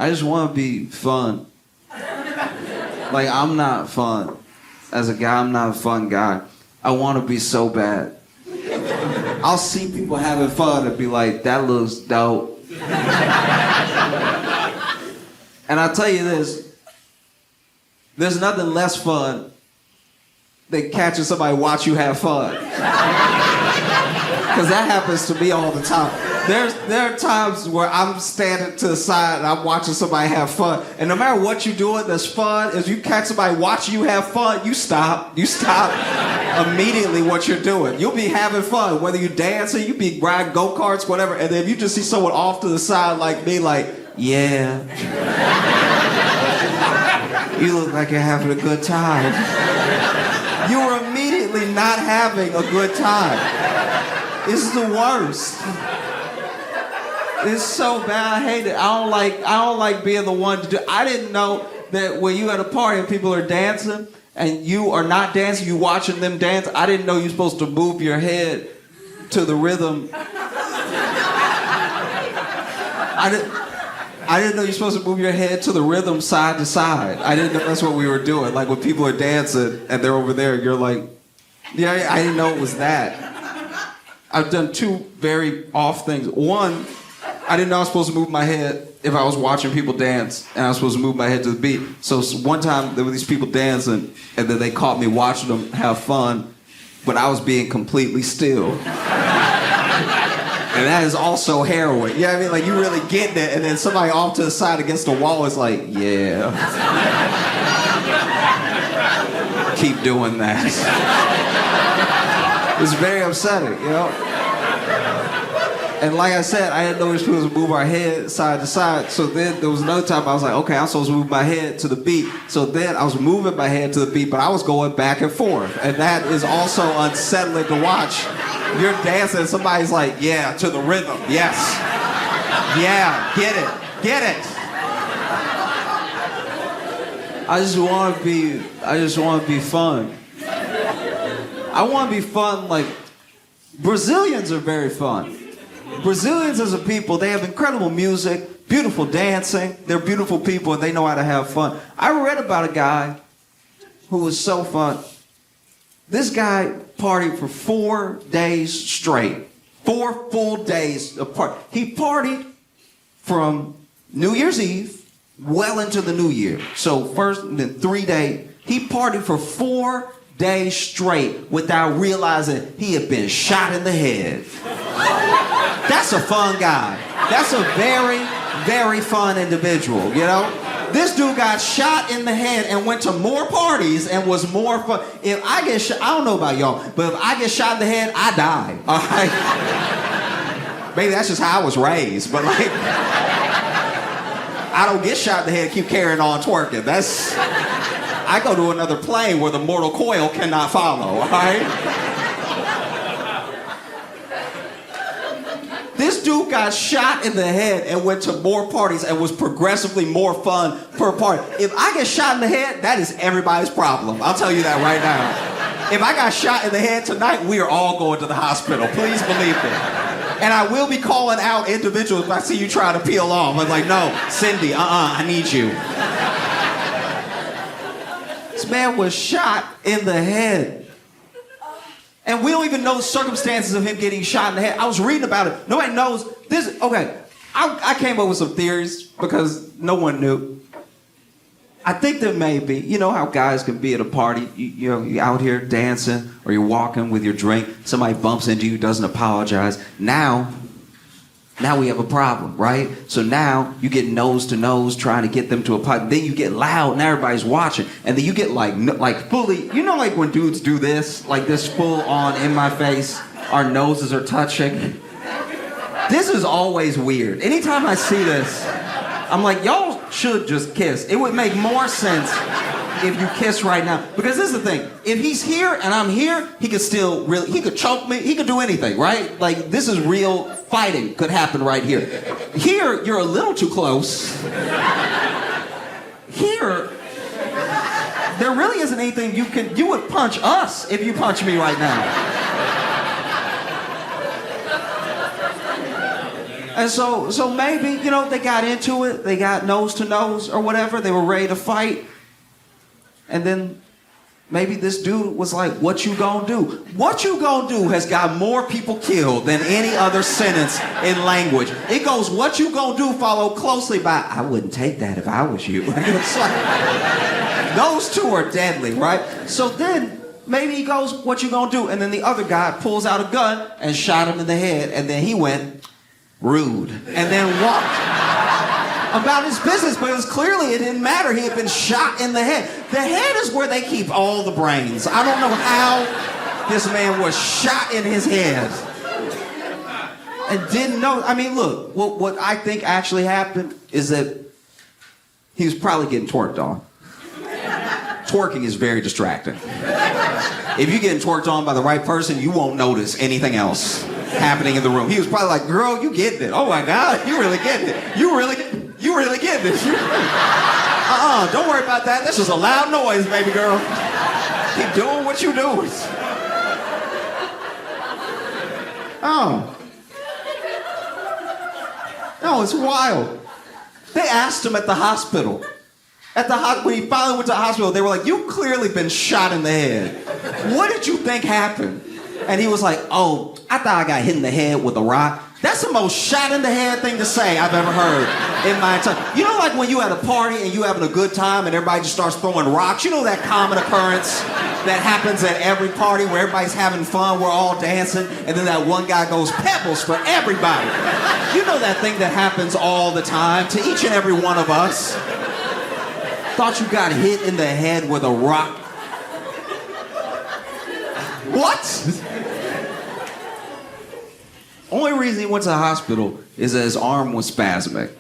I just want to be fun. Like, I'm not fun. As a guy, I'm not a fun guy. I want to be so bad. I'll see people having fun and be like, that looks dope. And I'll tell you this, there's nothing less fun than catching somebody watch you have fun. Because that happens to me all the time. There are times where I'm standing to the side and I'm watching somebody have fun. And no matter what you're doing that's fun, if you catch somebody watching you have fun, you stop. You stop immediately what you're doing. You'll be having fun, whether you're dancing, you be riding go-karts, whatever. And then if you just see someone off to the side like me, like, yeah. You look like you're having a good time. You are immediately not having a good time. It's the worst. It's so bad. I hate it. I don't like being the one to do. I didn't know that when you at a party and people are dancing and you are not dancing, you watching them dance. I didn't know you're supposed to move your head to the rhythm. I didn't know you're supposed to move your head to the rhythm side to side. I didn't know that's what we were doing. Like when people are dancing and they're over there, you're like, yeah, I didn't know it was that. I've done two very off things. One, I didn't know I was supposed to move my head if I was watching people dance, and I was supposed to move my head to the beat. So one time there were these people dancing, and then they caught me watching them have fun, but I was being completely still. And that is also heroin. You know what I mean? Like, you really getting it, and then somebody off to the side against the wall is like, yeah. Keep doing that. It's very upsetting, you know? And like I said, I didn't know we were supposed to move our head side to side. So then there was another time I was like, okay, I'm supposed to move my head to the beat. So then I was moving my head to the beat, but I was going back and forth. And that is also unsettling to watch. You're dancing and somebody's like, yeah, to the rhythm, yes. Yeah, get it. I just want to be fun. I want to be fun like, Brazilians are very fun. Brazilians as a people, they have incredible music, beautiful dancing, they're beautiful people and they know how to have fun. I read about a guy who was so fun. This guy partied for 4 days straight. 4 full days of party. He partied from New Year's Eve well into the new year. So first, and then 3 days. He partied for 4 days straight without realizing he had been shot in the head. That's a fun guy. That's a very, very fun individual, you know? This dude got shot in the head and went to more parties and was more fun. If I get shot, I don't know about y'all, but if I get shot in the head, I die, all right? Maybe that's just how I was raised, but like, I don't get shot in the head and keep carrying on twerking. I go to another plane where the mortal coil cannot follow, all right? This dude got shot in the head and went to more parties and was progressively more fun per party. If I get shot in the head, that is everybody's problem. I'll tell you that right now. If I got shot in the head tonight, we are all going to the hospital. Please believe me. And I will be calling out individuals if I see you trying to peel off. I'm like, no, Cindy, I need you. This man was shot in the head. And we don't even know the circumstances of him getting shot in the head. I was reading about it. Nobody knows this. Okay, I came up with some theories because no one knew. I think there may be, you know how guys can be at a party, you're out here dancing or you're walking with your drink, somebody bumps into you, doesn't apologize. Now we have a problem, right? So now you get nose to nose trying to get them to apologize. Then you get loud and everybody's watching. And then you get like fully, you know like when dudes do this, like this full on in my face, our noses are touching. This is always weird. Anytime I see this, I'm like, y'all should just kiss. It would make more sense if you kiss right now. Because this is the thing. If he's here and I'm here, he could still really, he could choke me, he could do anything, right? Like, this is real fighting could happen right here. Here, you're a little too close. Here, there really isn't anything you would punch us if you punch me right now. And so maybe, they got into it. They got nose to nose or whatever. They were ready to fight. And then maybe this dude was like, what you gonna do? What you gonna do has got more people killed than any other sentence in language. It goes, what you gonna do, followed closely by, I wouldn't take that if I was you. It's like, those two are deadly, right? So then maybe he goes, what you gonna do? And then the other guy pulls out a gun and shot him in the head. And then he went, rude. And then walked about his business, but it didn't matter. He had been shot in the head. The head is where they keep all the brains. I don't know how this man was shot in his head and didn't know. I mean, look, what I think actually happened is that he was probably getting twerked on. Twerking is very distracting. If you're getting twerked on by the right person, you won't notice anything else happening in the room. He was probably like, girl, you getting it. Oh my God, you really getting it. You really getting it. Don't worry about that. This was a loud noise, baby girl. Keep doing what you doing. Oh. No, it's wild. They asked him at the hospital. When he finally went to the hospital, they were like, you've clearly been shot in the head. What did you think happened? And he was like, oh, I thought I got hit in the head with a rock. That's the most shot in the head thing to say I've ever heard in my entire... You know, like when you at a party and you having a good time and everybody just starts throwing rocks? You know that common occurrence that happens at every party where everybody's having fun, we're all dancing, and then that one guy goes, pebbles for everybody. You know that thing that happens all the time to each and every one of us. Thought you got hit in the head with a rock. What? Only reason he went to the hospital is that his arm was spasmic.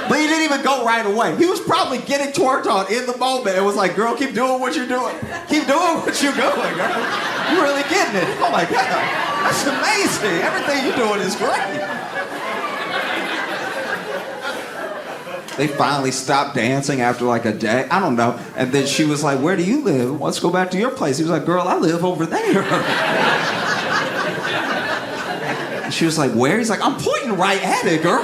But he didn't even go right away. He was probably getting twerked on in the moment. It was like, girl, keep doing what you're doing. Keep doing what you're doing, girl. You're really getting it. Oh my God. That's amazing. Everything you're doing is great. They finally stopped dancing after like a day. I don't know. And then she was like, where do you live? Let's go back to your place. He was like, girl, I live over there. And she was like, where? He's like, I'm pointing right at it, girl.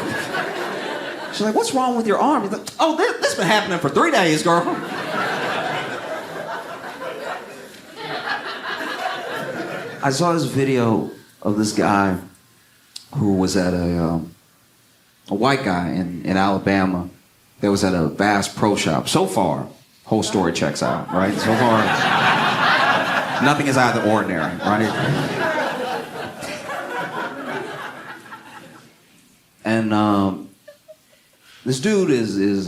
She's like, what's wrong with your arm? He's like, oh, this has been happening for 3 days, girl. I saw this video of this guy who was at a white guy in Alabama that was at a Bass Pro Shop. So far, whole story checks out, right? So far, nothing is out of the ordinary, right? And this dude is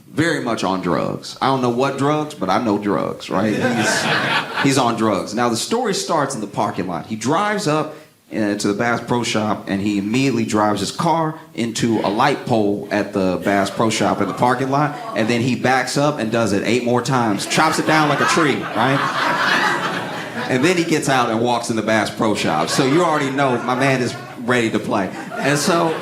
very much on drugs. I don't know what drugs, but I know drugs, right? He's on drugs. Now, the story starts in the parking lot. He drives up to the Bass Pro Shop, and he immediately drives his car into a light pole at the Bass Pro Shop in the parking lot, and then he backs up and does it 8 more times, chops it down like a tree, right? And then he gets out and walks in the Bass Pro Shop. So you already know my man is ready to play. And so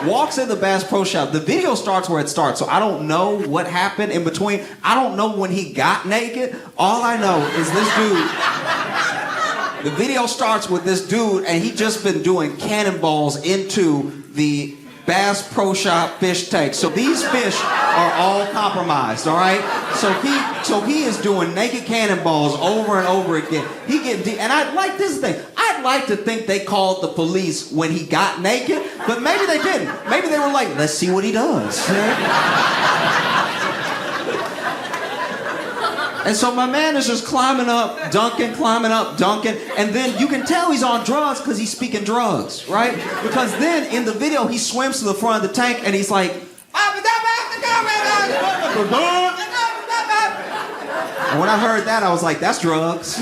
walks in the Bass Pro Shop. The video starts where it starts, so I don't know what happened in between. I don't know when he got naked. All I know is this dude... The video starts with this dude, and he just been doing cannonballs into the Bass Pro Shop fish tank. So these fish are all compromised, all right? So he is doing naked cannonballs over and over again. He getting deep, and I'd like to think they called the police when he got naked, but maybe they didn't. Maybe they were like, let's see what he does. And so my man is just climbing up, dunking, and then you can tell he's on drugs because he's speaking drugs, right? Because then in the video, he swims to the front of the tank and he's like, and when I heard that, I was like, that's drugs.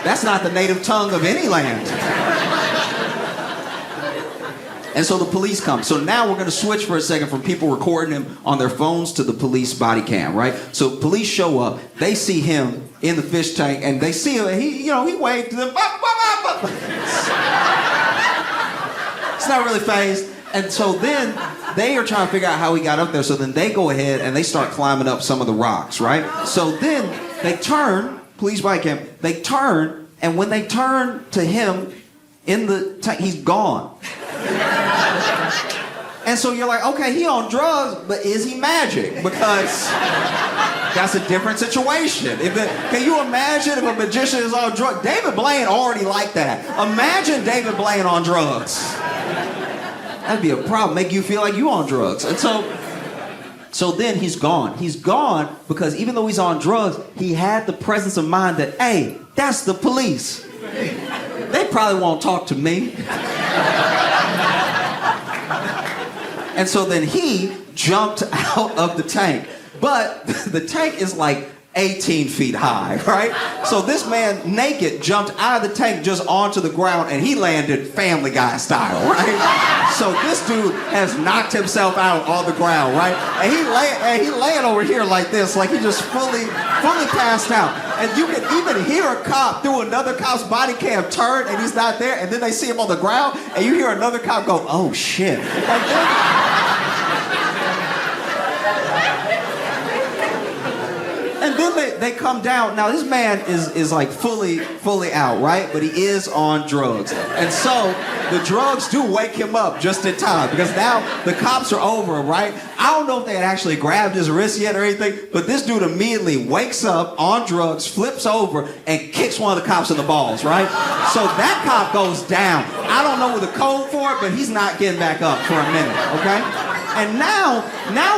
That's not the native tongue of any land. And so the police come. So now we're going to switch for a second from people recording him on their phones to the police body cam, right? So police show up. They see him in the fish tank, and they see him. He waved to them. It's not really phased. And so then they are trying to figure out how he got up there. So then they go ahead and they start climbing up some of the rocks, right? So then they turn, police body cam. They turn, and when they turn to him, in the tank. He's gone. And so you're like, okay, he on drugs, but is he magic? Because that's a different situation. Can you imagine if a magician is on drugs? David Blaine already like that. Imagine David Blaine on drugs. That'd be a problem. Make you feel like you on drugs. And so then he's gone. He's gone because even though he's on drugs, he had the presence of mind that, hey, that's the police. They probably won't talk to me. And so then he jumped out of the tank. But the tank is like 18 feet high, right? So this man, naked, jumped out of the tank just onto the ground, and he landed Family Guy style, right? So this dude has knocked himself out on the ground, right? And he laying over here like this, like he just fully passed out. And you can even hear a cop through another cop's body cam turn, and he's not there, and then they see him on the ground, and you hear another cop go, oh shit. And then they come down. Now this man is like fully out, right? But he is on drugs. And so the drugs do wake him up just in time because now the cops are over him, right? I don't know if they had actually grabbed his wrist yet or anything, but this dude immediately wakes up on drugs, flips over, and kicks one of the cops in the balls, right? So that cop goes down. I don't know the code for it, but he's not getting back up for a minute, okay? And now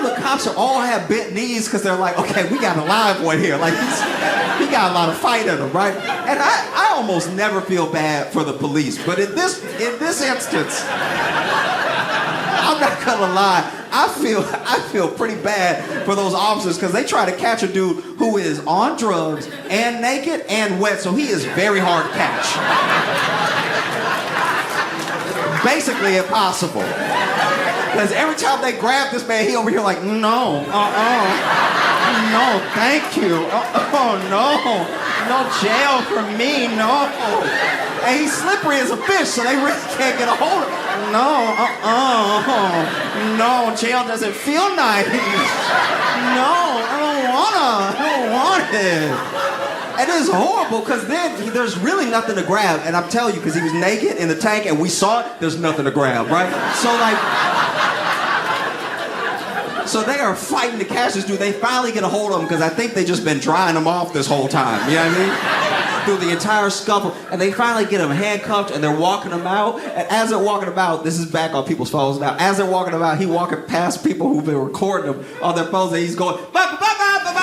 the cops are all have bent knees because they're like, okay, we got a live one here. Like, he got a lot of fight in him, right? And I almost never feel bad for the police. But in this instance, I'm not gonna lie, I feel pretty bad for those officers because they try to catch a dude who is on drugs and naked and wet, so he is very hard to catch. Basically impossible. Because every time they grab this man, he over here like, no, no, thank you, no jail for me, no. And he's slippery as a fish, so they really can't get a hold of him. No, jail doesn't feel nice. No, I don't want it. And it's horrible because then there's really nothing to grab. And I'm telling you, because he was naked in the tank and we saw it, there's nothing to grab, right? So they are fighting to catch this dude. They finally get a hold of him because I think they just been drying him off this whole time. You know what I mean? Through the entire scuffle. And they finally get him handcuffed and they're walking him out. And as they're walking about, this is back on people's phones now. As they're walking about, he walking past people who've been recording him on their phones and he's going, ba, ba, ba, ba, ba, ba.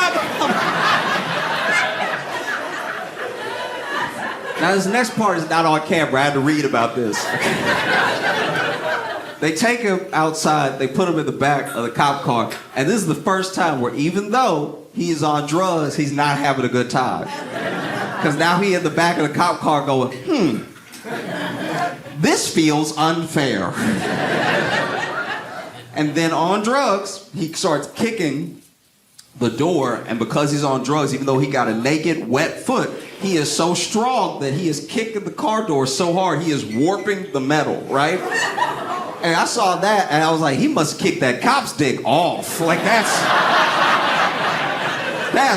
Now this next part is not on camera. I had to read about this. They take him outside, they put him in the back of the cop car, and this is the first time where even though he is on drugs, he's not having a good time. Because now he in the back of the cop car going, this feels unfair. And then on drugs, he starts kicking the door, and because he's on drugs, even though he got a naked, wet foot, he is so strong that he is kicking the car door so hard, he is warping the metal, right? And I saw that, and I was like, he must kick that cop's dick off. Like, that's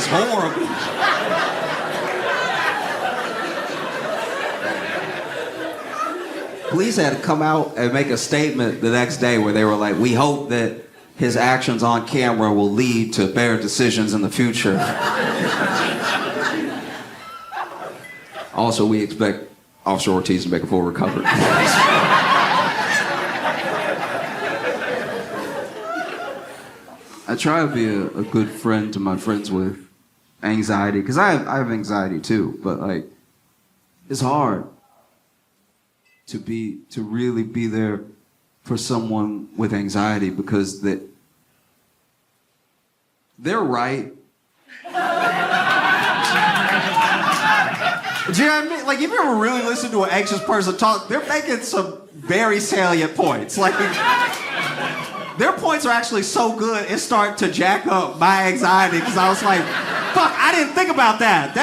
horrible. Police had to come out and make a statement the next day where they were like, we hope that his actions on camera will lead to better decisions in the future. Also, we expect Officer Ortiz to make a full recovery. I try to be a good friend to my friends with anxiety, because I have anxiety too, but like, it's hard to really be there for someone with anxiety because they're right. Do you know what I mean? Like, if you ever really listen to an anxious person talk, they're making some very salient points. Like, their points are actually so good, it started to jack up my anxiety because I was like, fuck, I didn't think about that.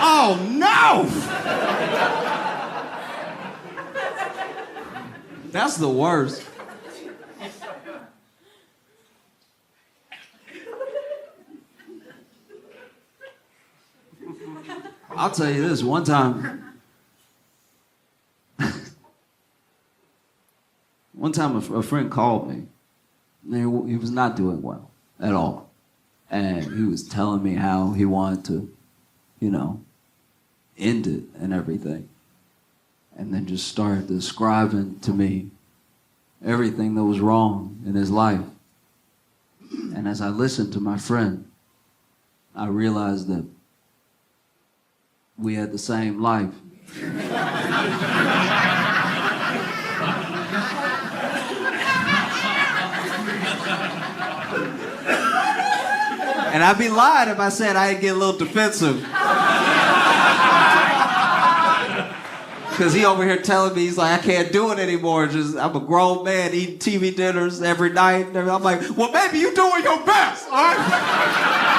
Oh no! That's the worst. I'll tell you this, one time One time a friend called me. And he was not doing well at all. And he was telling me how he wanted to, end it and everything. And then just started describing to me everything that was wrong in his life. And as I listened to my friend, I realized that we had the same life. And I'd be lying if I said I'd get a little defensive. Because he over here telling me, he's like, I can't do it anymore. I'm a grown man eating TV dinners every night. And I'm like, well, maybe you're doing your best, all right?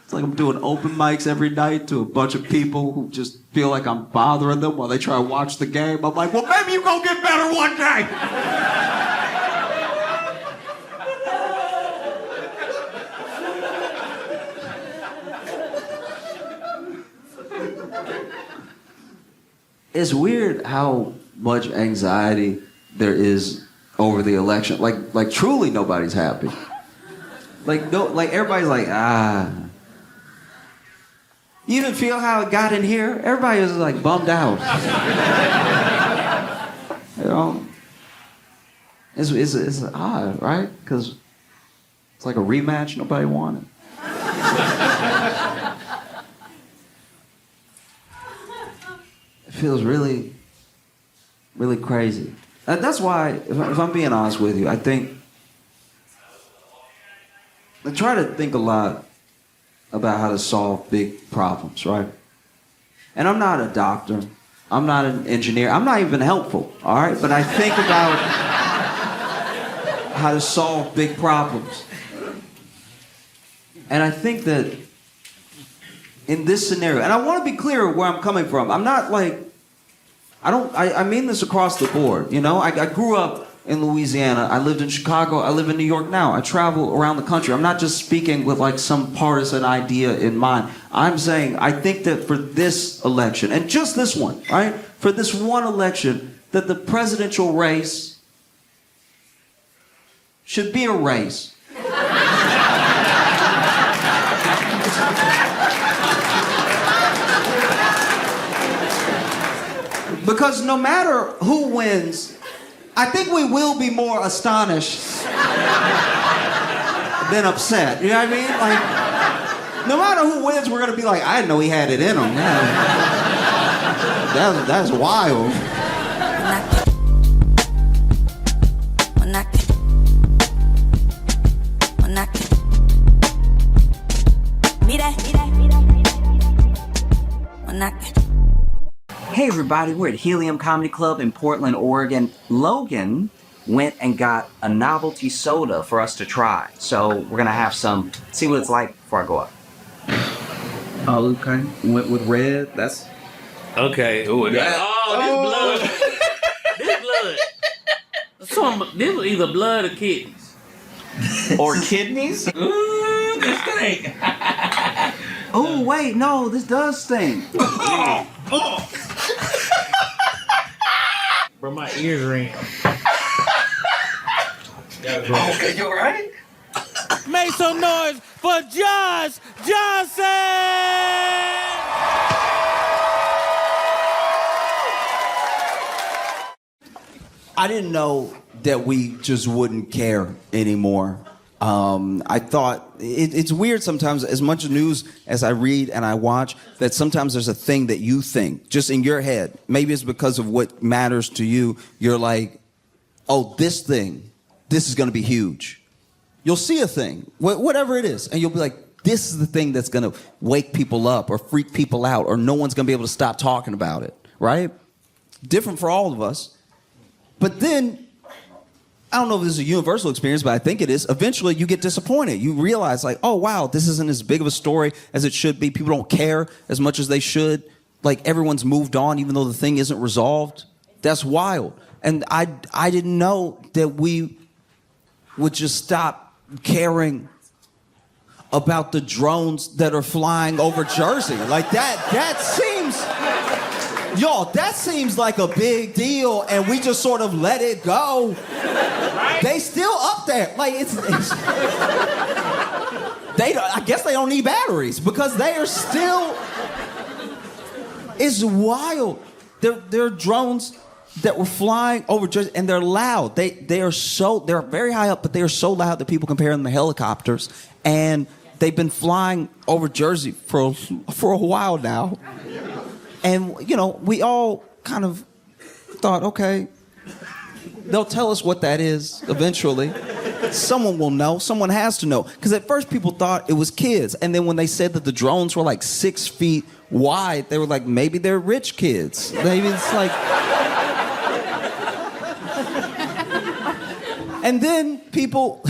It's like I'm doing open mics every night to a bunch of people who just feel like I'm bothering them while they try to watch the game. I'm like, well, maybe you're going to get better one day. It's weird how much anxiety there is over the election. Like truly nobody's happy. Like everybody's like, You even feel how it got in here? Everybody was like bummed out. It's odd, right? Because it's like a rematch nobody wanted. It feels really, really crazy. That's why, if I'm being honest with you, I try to think a lot about how to solve big problems, right? And I'm not a doctor. I'm not an engineer. I'm not even helpful, all right? But I think about how to solve big problems. And I think that in this scenario, and I want to be clear where I'm coming from. I'm not like, I mean this across the board, I grew up in Louisiana. I lived in Chicago. I live in New York now. I travel around the country. I'm not just speaking with like some partisan idea in mind. I'm saying I think that for this election, and just this one, right? For this one election, that the presidential race should be a race. Because no matter who wins, I think we will be more astonished than upset. You know what I mean? Like, no matter who wins, we're gonna be like, I didn't know he had it in him. That's wild. Hey everybody, we're at Helium Comedy Club in Portland, Oregon. Logan went and got a novelty soda for us to try. So we're gonna have some, see what it's like before I go up. Oh, okay. Went with red. That's okay. Ooh, this blood. This blood. This was either blood or kidneys. Or kidneys? This stink. Oh wait, no, this does stink. Bro, my ears ring. Okay, you alright? Make some noise for Josh Johnson! I didn't know that we just wouldn't care anymore. I thought it's weird sometimes, as much news as I read and I watch, that sometimes there's a thing that you think just in your head. Maybe it's because of what matters to you. You're like, oh, this thing, this is going to be huge. You'll see a thing, whatever it is, and you'll be like, this is the thing that's going to wake people up or freak people out, or no one's going to be able to stop talking about it, right? Different for all of us. But then, I don't know if this is a universal experience, but I think it is. Eventually, you get disappointed. You realize, like, oh, wow, this isn't as big of a story as it should be. People don't care as much as they should. Like, everyone's moved on, even though the thing isn't resolved. That's wild. And I didn't know that we would just stop caring about the drones that are flying over Jersey. Like that seems like a big deal, and we just sort of let it go. They still up there. Like I guess they don't need batteries because they are still. It's wild. There are drones that were flying over Jersey, and they're loud. They're very high up, but they are so loud that people compare them to helicopters. And they've been flying over Jersey for a while now. And we all kind of thought, okay, they'll tell us what that is eventually. Someone will know. Someone has to know. Because at first people thought it was kids. And then when they said that the drones were like 6 feet wide, they were like, maybe they're rich kids. Maybe it's like... And then people...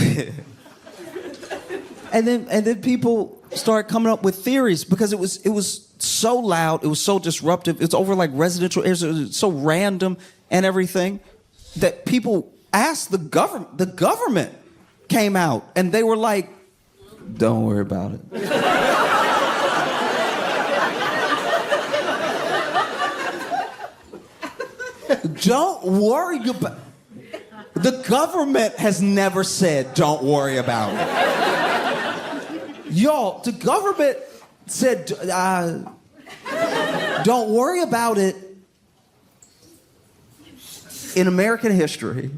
and then people started coming up with theories because it was so loud, it was so disruptive, it's over like residential areas, it was so random and everything that people asked the government. The government came out and they were like, don't worry about it. Don't worry about it. The government has never said don't worry about it. Y'all, the government said, don't worry about it in American history.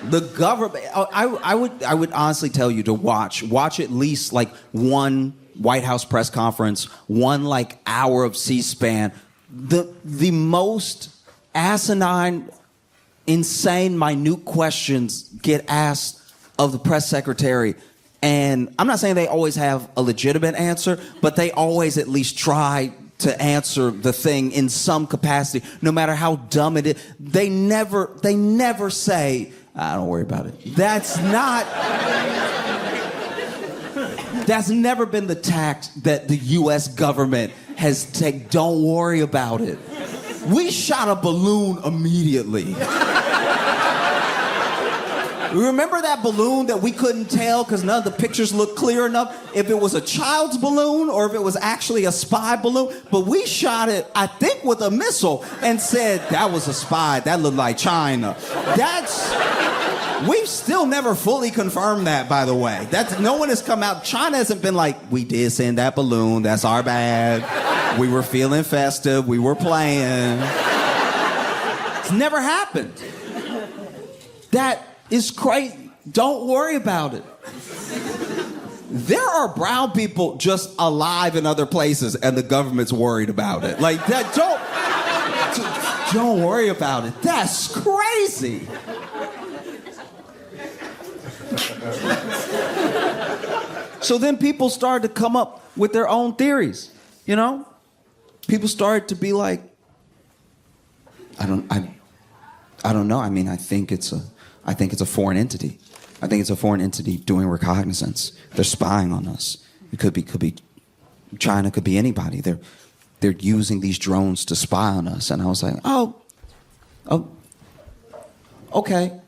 The government, I would honestly tell you to watch at least like one White House press conference, one like hour of C-SPAN. The most asinine, insane, minute questions get asked of the press secretary. And I'm not saying they always have a legitimate answer, but they always at least try to answer the thing in some capacity, no matter how dumb it is. They never say, don't worry about it. That's never been the tact that the U.S. government has taken. Don't worry about it. We shot a balloon immediately. Remember that balloon that we couldn't tell because none of the pictures looked clear enough if it was a child's balloon or if it was actually a spy balloon? But we shot it, I think, with a missile and said, that was a spy. That looked like China. We've still never fully confirmed that, by the way. No one has come out. China hasn't been like, we did send that balloon. That's our bad. We were feeling festive. We were playing. It's never happened. That is crazy. Don't worry about it. There are brown people just alive in other places and the government's worried about it. Like that, don't worry about it. That's crazy. So then people started to come up with their own theories, People started to be like, I don't know. I mean, I think it's a foreign entity. I think it's a foreign entity doing reconnaissance. They're spying on us. It could be China, could be anybody. They're using these drones to spy on us. And I was like, oh, okay.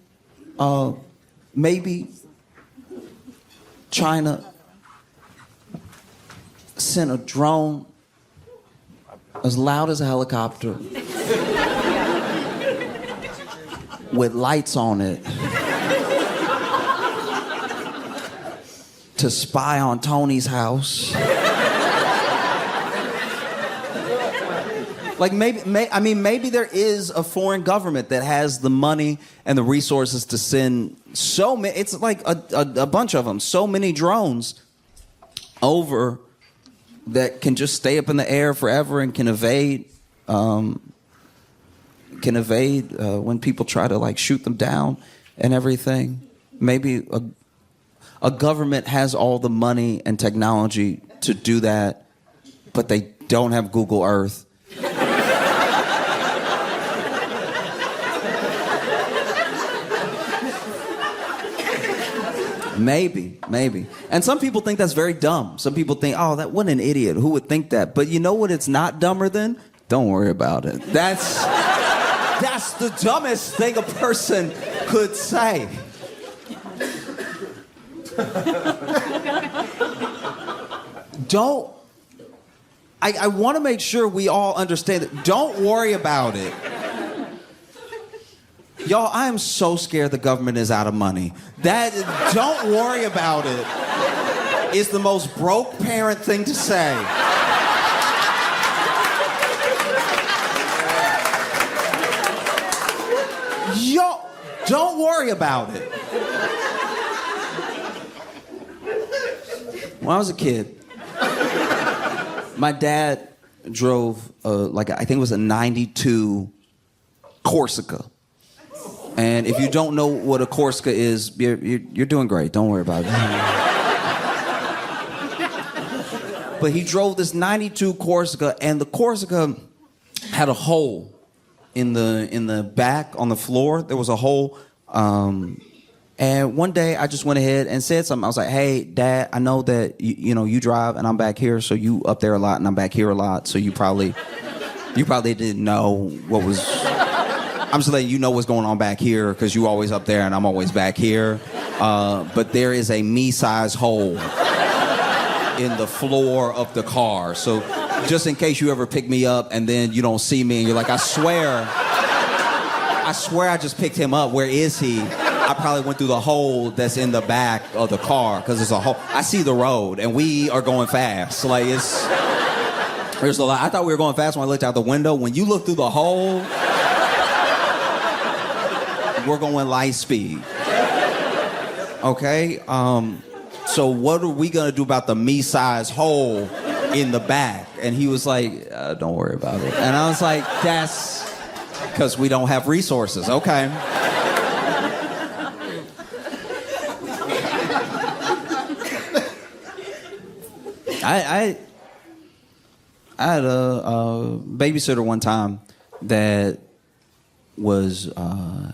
Maybe China sent a drone as loud as a helicopter with lights on it to spy on Tony's house. Like maybe there is a foreign government that has the money and the resources to send so many. It's like a bunch of them, so many drones over that can just stay up in the air forever and can evade when people try to like shoot them down and everything. Maybe a government has all the money and technology to do that, but they don't have Google Earth. Maybe. And some people think that's very dumb. Some people think, oh, what an idiot. Who would think that? But you know what it's not dumber than? Don't worry about it. That's the dumbest thing a person could say. Don't. I want to make sure we all understand it. Don't worry about it. Y'all, I am so scared the government is out of money. Don't worry about it. It's the most broke parent thing to say. Yo, don't worry about it. When I was a kid, my dad drove, I think it was a 92 Corsica. And if you don't know what a Corsica is, you're doing great. Don't worry about it. But he drove this 92 Corsica, and the Corsica had a hole in the back on the floor. There was a hole. And one day I just went ahead and said something. I was like, "Hey, Dad, I know that you drive and I'm back here, so you up there a lot and I'm back here a lot, so you probably didn't know what was. I'm just letting you know what's going on back here because you always up there and I'm always back here. But there is a me-sized hole in the floor of the car, so just in case you ever pick me up and then you don't see me and you're like, I swear I just picked him up. Where is he?" I probably went through the hole that's in the back of the car because there's a hole. I see the road and we are going fast. There's a lot. I thought we were going fast when I looked out the window. When you look through the hole, we're going light speed. Okay? So what are we gonna do about the me-sized hole in the back? And he was like, don't worry about it. And I was like, that's because we don't have resources. Okay. I had a babysitter one time that was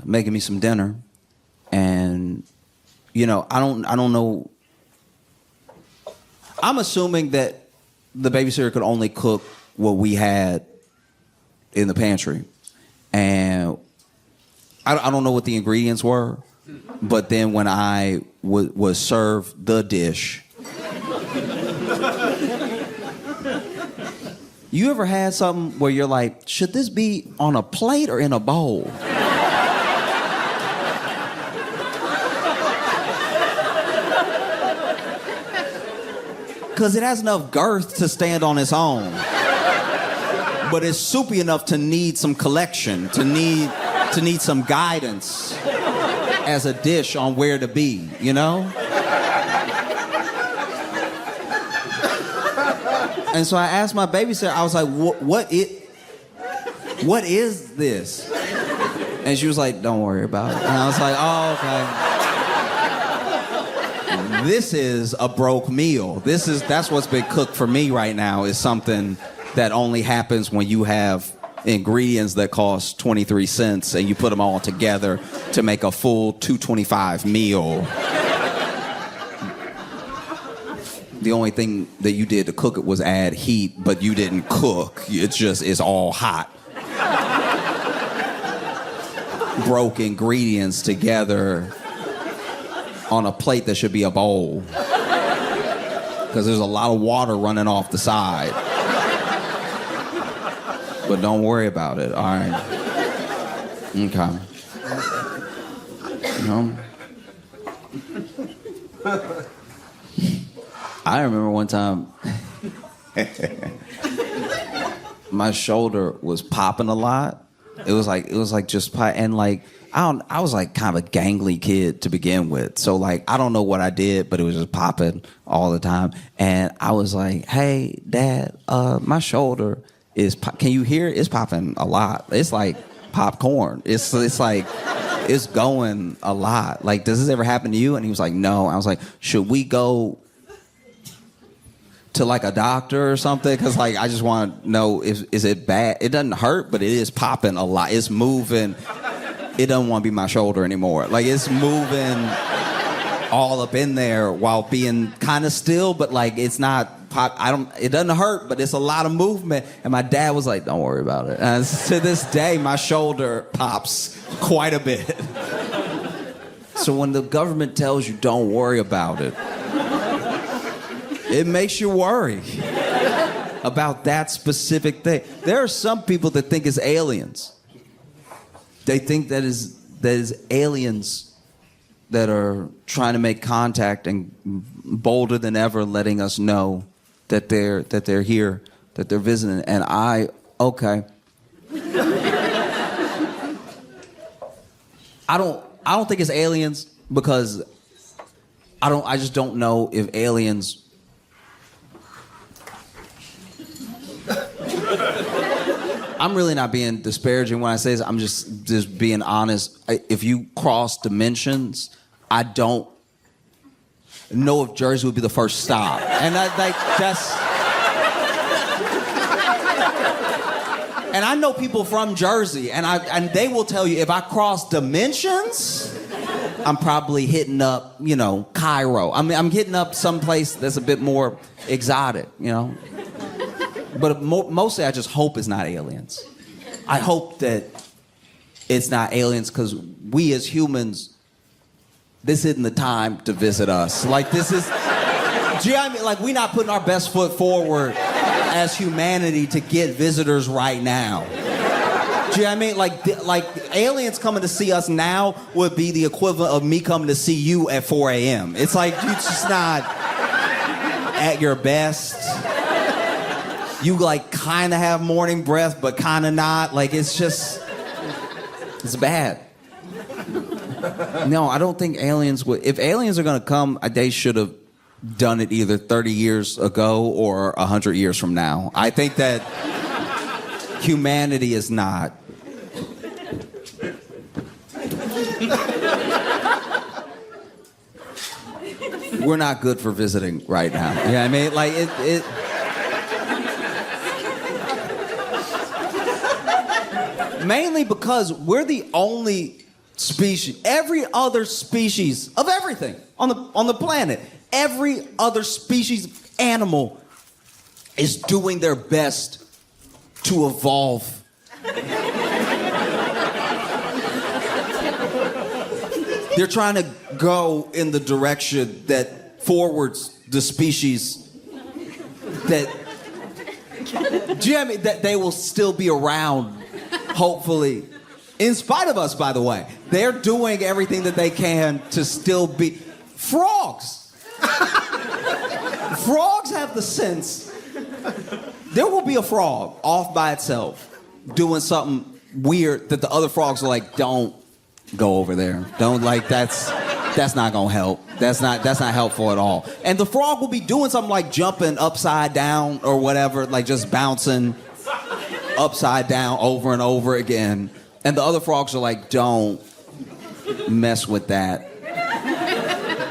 making me some dinner, and I don't know. I'm assuming that the babysitter could only cook what we had in the pantry, and I don't know what the ingredients were, but then when I was served the dish. You ever had something where you're like, should this be on a plate or in a bowl? Because it has enough girth to stand on its own. But it's soupy enough to need some collection, to need some guidance as a dish on where to be, And so I asked my babysitter, I was like, what is this? And she was like, don't worry about it. And I was like, oh, okay. This is a broke meal. That's what's been cooked for me right now, is something that only happens when you have ingredients that cost 23 cents and you put them all together to make a full $2.25 meal. The only thing that you did to cook it was add heat, but you didn't cook. It's all hot. Broke ingredients together on a plate that should be a bowl. Because there's a lot of water running off the side. But don't worry about it, all right? Okay. I remember one time my shoulder was popping a lot. It was like just pop, and I was like kind of a gangly kid to begin with. So I don't know what I did, but it was just popping all the time. And I was like, "Hey, Dad, my shoulder is can you hear it? It's popping a lot. It's like popcorn. It's like it's going a lot. Does this ever happen to you?" And he was like, "No." I was like, "Should we go to a doctor or something? Because I just want to know, is it bad? It doesn't hurt, but it is popping a lot. It's moving. It doesn't want to be my shoulder anymore. It's moving all up in there while being kind of still, but it's not pop. It doesn't hurt, but it's a lot of movement." And my dad was like, "Don't worry about it." And to this day, my shoulder pops quite a bit. So when the government tells you don't worry about it, it makes you worry about that specific thing. There are some people that think it's aliens. They think that is aliens that are trying to make contact and bolder than ever letting us know that they're here, that they're visiting. And okay. I don't think it's aliens because I just don't know if aliens I'm really not being disparaging when I say this. I'm just being honest. If you cross dimensions, I don't know if Jersey would be the first stop. And that's... And I know people from Jersey, and they will tell you if I cross dimensions, I'm probably hitting up, Cairo. I'm hitting up someplace that's a bit more exotic, But mostly I just hope it's not aliens. I hope that it's not aliens because we as humans, this isn't the time to visit us. Like this is, do you know what I mean? Like we're not putting our best foot forward as humanity to get visitors right now. Do you know what I mean? Like aliens coming to see us now would be the equivalent of me coming to see you at 4 a.m. It's like you're just not at your best. You kind of have morning breath, but kind of not. It's bad. No, I don't think aliens would. If aliens are going to come, they should have done it either 30 years ago or 100 years from now. I think that humanity is not. We're not good for visiting right now. You know what I mean? Mainly because we're the only species. Every other species of everything on the planet, every other species of animal is doing their best to evolve. They're trying to go in the direction that forwards the species that, do you know what I mean? That they will still be around. Hopefully, in spite of us, by the way, they're doing everything that they can to still be frogs. Frogs have the sense. There will be a frog off by itself doing something weird that the other frogs are like, don't go over there. Don't that's not gonna help. That's not helpful at all. And the frog will be doing something like jumping upside down or whatever, just bouncing upside down over and over again. And the other frogs are like, don't mess with that.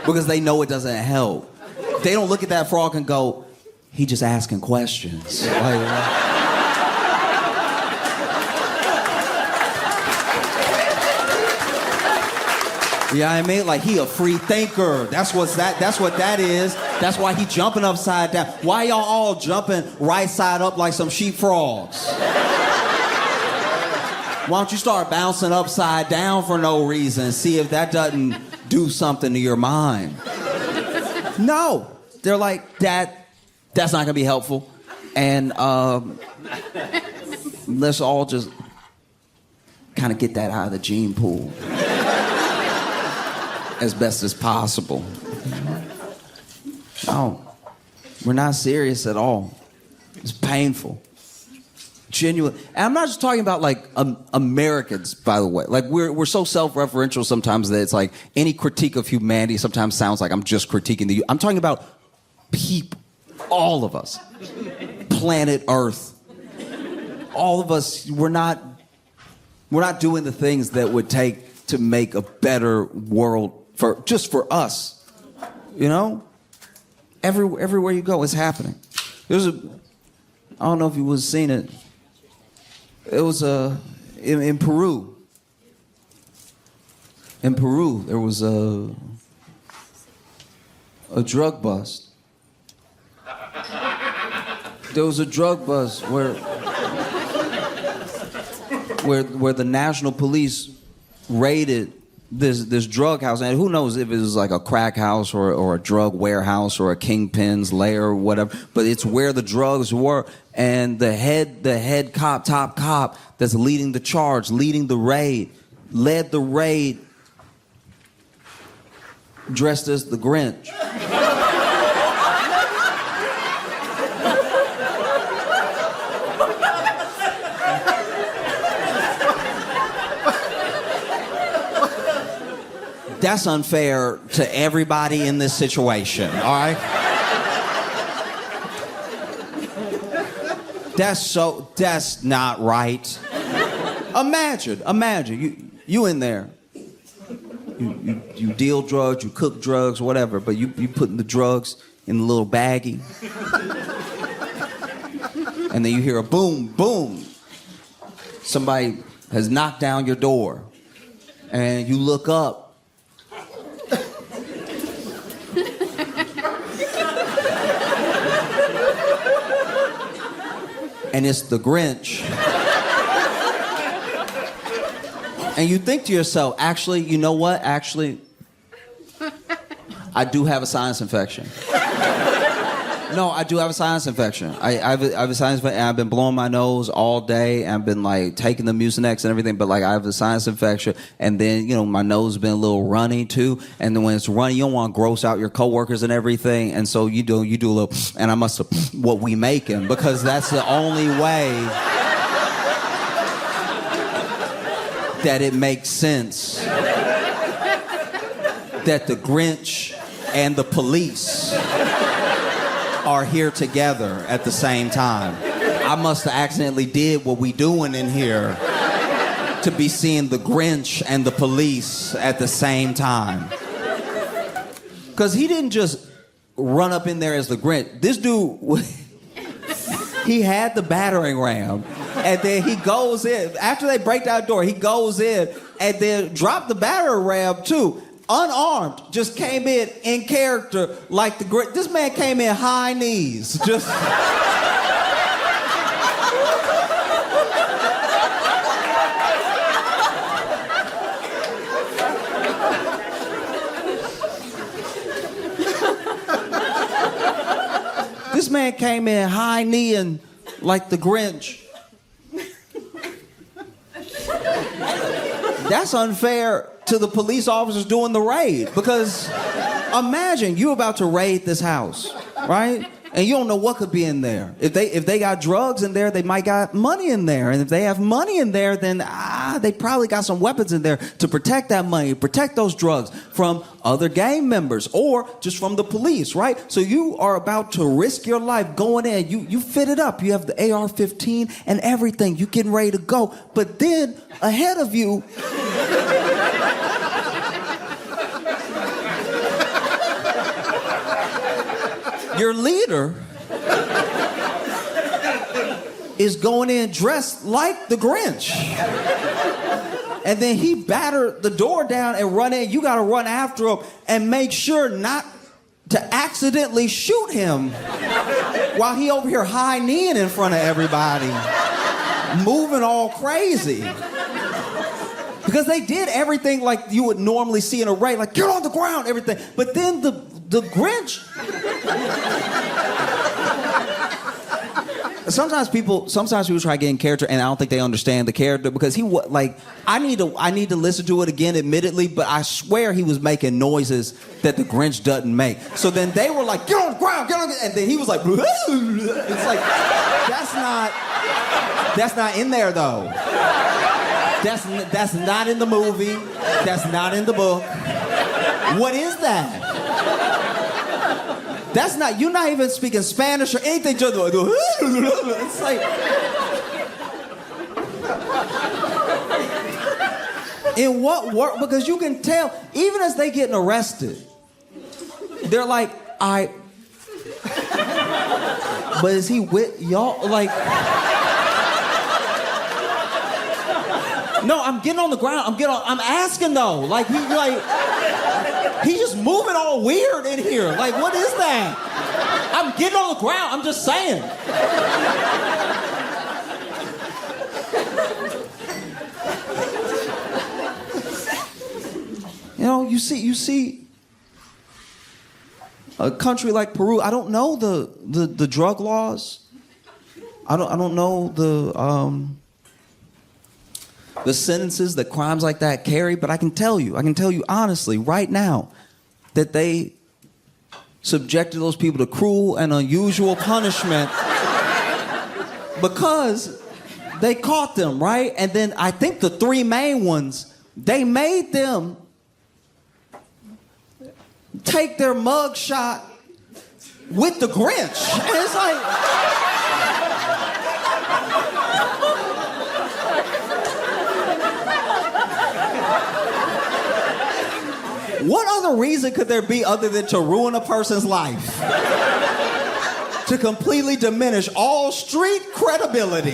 Because they know it doesn't help. They don't look at that frog and go, he just asking questions. Yeah, I mean, he a free thinker. That's what that is. That's why he jumping upside down. Why y'all all jumping right side up like some sheep frogs? Why don't you start bouncing upside down for no reason? See if that doesn't do something to your mind. No, they're like that's not gonna be helpful. And let's all just kind of get that out of the gene pool as best as possible. No, we're not serious at all. It's painful. Genuine. And I'm not just talking about Americans, by the way. We're so self-referential sometimes that it's any critique of humanity sometimes sounds like I'm just critiquing I'm talking about people, all of us, planet Earth. All of us, we're not doing the things that would take to make a better world for us. Everywhere you go, it's happening. I don't know if you was seen it. It was in Peru. In Peru, there was a drug bust. There was a drug bust where the national police raided this drug house, and who knows if it was like a crack house or a drug warehouse or a kingpin's lair or whatever, but it's where the drugs were. And the head cop, top cop that's leading the charge, leading the raid, led the raid dressed as the Grinch. That's unfair to everybody in this situation, all right? That's not right. Imagine, you in there. You deal drugs, you cook drugs, whatever, but you putting the drugs in the little baggie. And then you hear a boom, boom. Somebody has knocked down your door. And you look up. And it's the Grinch. And you think to yourself, actually, you know what? Actually, I do have a sinus infection. No, I do have a sinus infection. I have a sinus infection, and I've been blowing my nose all day, and I've been, like, taking the Mucinex and everything, but, like, I have a sinus infection, and then, you know, my nose has been a little runny, too, and then when it's runny, you don't want to gross out your coworkers and everything, and so you do a little, and I must have what we making, because that's the only way that it makes sense that the Grinch and the police are here together at the same time. I must have accidentally did what we doing in here to be seeing the Grinch and the police at the same time. Because he didn't just run up in there as the Grinch. This dude, he had the battering ram. And then he goes in. After they break down the door, he goes in and then dropped the battering ram too. Unarmed, just came in character like the great. This man came in high knees, just. This man came in high kneeing like the Grinch. That's unfair to the police officers doing the raid, because imagine you about to raid this house, right? And you don't know what could be in there. If they got drugs in there, they might got money in there. And if they have money in there, then they probably got some weapons in there to protect that money, protect those drugs from other gang members or just from the police, right? So you are about to risk your life going in. You fit it up. You have the AR-15 and everything. You getting ready to go. But then ahead of you, your leader is going in dressed like the Grinch. And then he battered the door down and run in. You got to run after him and make sure not to accidentally shoot him while he over here high kneeing in front of everybody, moving all crazy. Because they did everything like you would normally see in a raid, like get on the ground, everything. But then the Grinch. Sometimes people try to get in character, and I don't think they understand the character, because I need to listen to it again, admittedly, but I swear he was making noises that the Grinch doesn't make. So then they were like, get on the ground, get on the, and then he was like, it's like, that's not in there though. That's not in the movie. That's not in the book. What is that? That's not, you're not even speaking Spanish or anything. Just, it's like, in what work? Because you can tell, even as they getting arrested, they're like, but is he with y'all? Like, no, I'm getting on the ground. I'm asking though. Like, he's just moving all weird in here. Like, what is that? I'm getting on the ground. I'm just saying. You know, you see a country like Peru. I don't know the drug laws. I don't know the sentences that crimes like that carry, but I can tell you honestly right now that they subjected those people to cruel and unusual punishment because they caught them, right? And then I think the three main ones, they made them take their mug shot with the Grinch. And it's like... What other reason could there be other than to ruin a person's life? To completely diminish all street credibility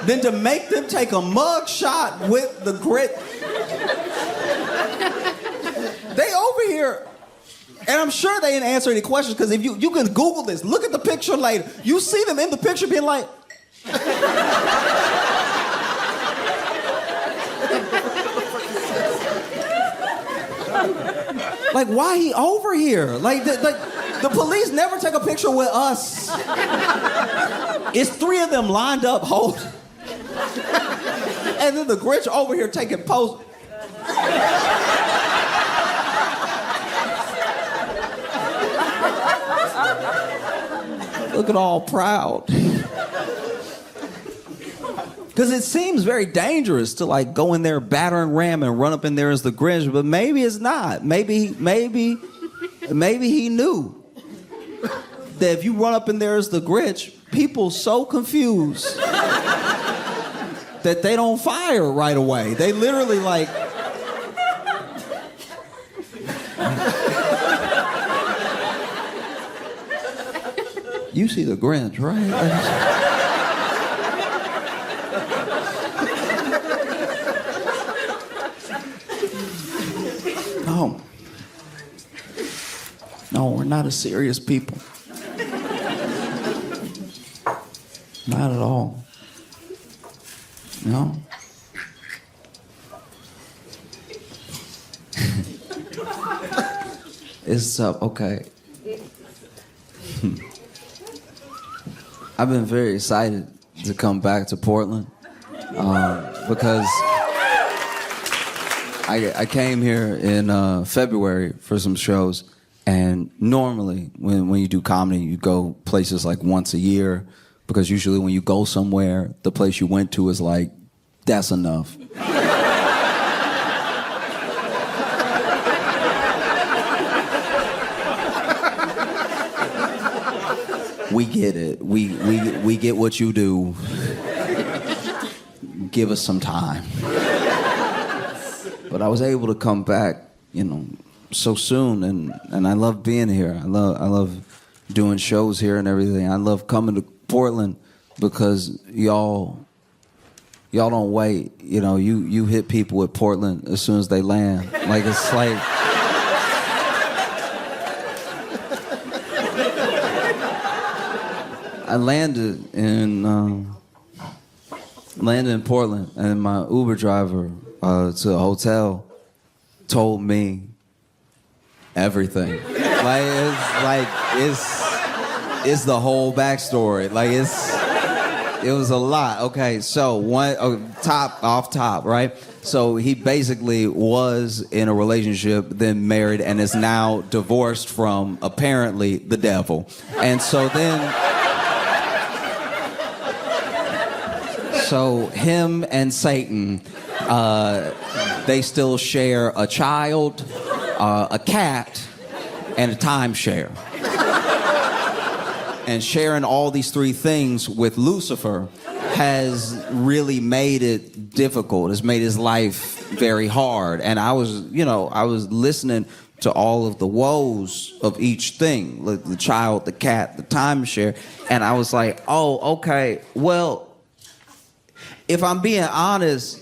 than to make them take a mug shot with the grit. They over here, and I'm sure they didn't answer any questions, because if you can Google this, look at the picture later, you see them in the picture being like... Like, why he over here? Like, the police never take a picture with us. It's three of them lined up holding. And then the Grinch over here taking poses. Looking all proud. Because it seems very dangerous to like go in there, batter and ram, and run up in there as the Grinch, but maybe it's not. Maybe he knew that if you run up in there as the Grinch, people so confused that they don't fire right away. They literally like... You see the Grinch, right? No, we're not a serious people. Not at all. No. It's okay. I've been very excited to come back to Portland because I came here in February for some shows. And normally, when you do comedy, you go places like once a year, because usually when you go somewhere, the place you went to is like, that's enough. We get it. We get what you do. Give us some time. But I was able to come back, so soon, and I love being here. I love doing shows here and everything. I love coming to Portland because y'all don't wait. You hit people at Portland as soon as they land. Like, it's like... I landed in Portland, and my Uber driver to a hotel told me everything. It's the whole backstory. It was a lot. Okay, so off top, right? So he basically was in a relationship, then married, and is now divorced from, apparently, the devil. And so so him and Satan, they still share a child, a cat, and a timeshare. And sharing all these three things with Lucifer has really made it difficult. It's made his life very hard. And I was listening to all of the woes of each thing, like the child, the cat, the timeshare, and I was like, oh, okay, well, if I'm being honest,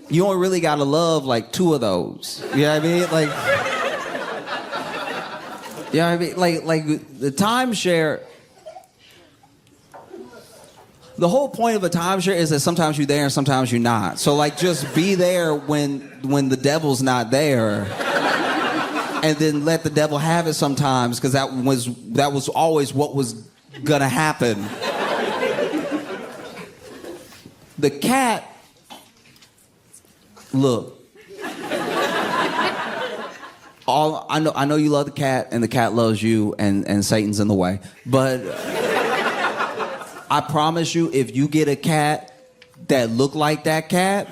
you only really gotta love like two of those. You know what I mean? Like the timeshare. the whole point of a timeshare is that sometimes you're there and sometimes you're not. So like, just be there when the devil's not there, and then let the devil have it sometimes, because that was always what was gonna happen. The cat. Look. I know you love the cat, and the cat loves you, and Satan's in the way. But I promise you, if you get a cat that look like that cat,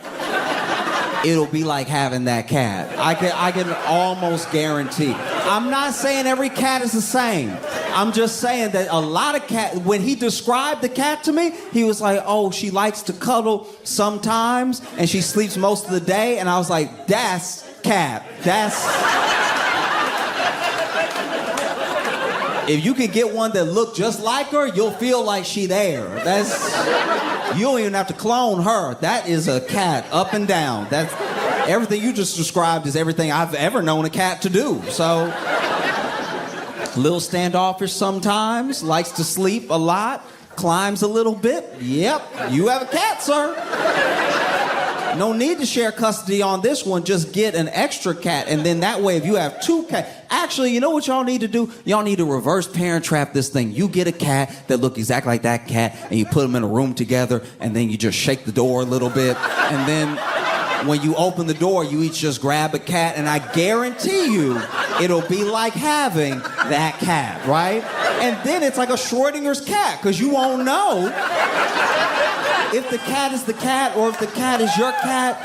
it'll be like having that cat. I can almost guarantee. I'm not saying every cat is the same. I'm just saying that a lot of cat. When he described the cat to me, he was like, "Oh, she likes to cuddle sometimes, and she sleeps most of the day." And I was like, "That's cat. That's." If you can get one that look just like her, you'll feel like she there. You don't even have to clone her. That is a cat up and down. That's everything you just described is everything I've ever known a cat to do. So, little standoffish sometimes, likes to sleep a lot, climbs a little bit. Yep, you have a cat, sir. No need to share custody on this one. Just get an extra cat, and then that way, if you have two cats, actually, you know what y'all need to do? Y'all need to reverse parent trap this thing. You get a cat that look exactly like that cat, and you put them in a room together, and then you just shake the door a little bit, and then when you open the door, you each just grab a cat, and I guarantee you, it'll be like having that cat, right? And then it's like a Schrodinger's cat, because you won't know if the cat is the cat or if the cat is your cat.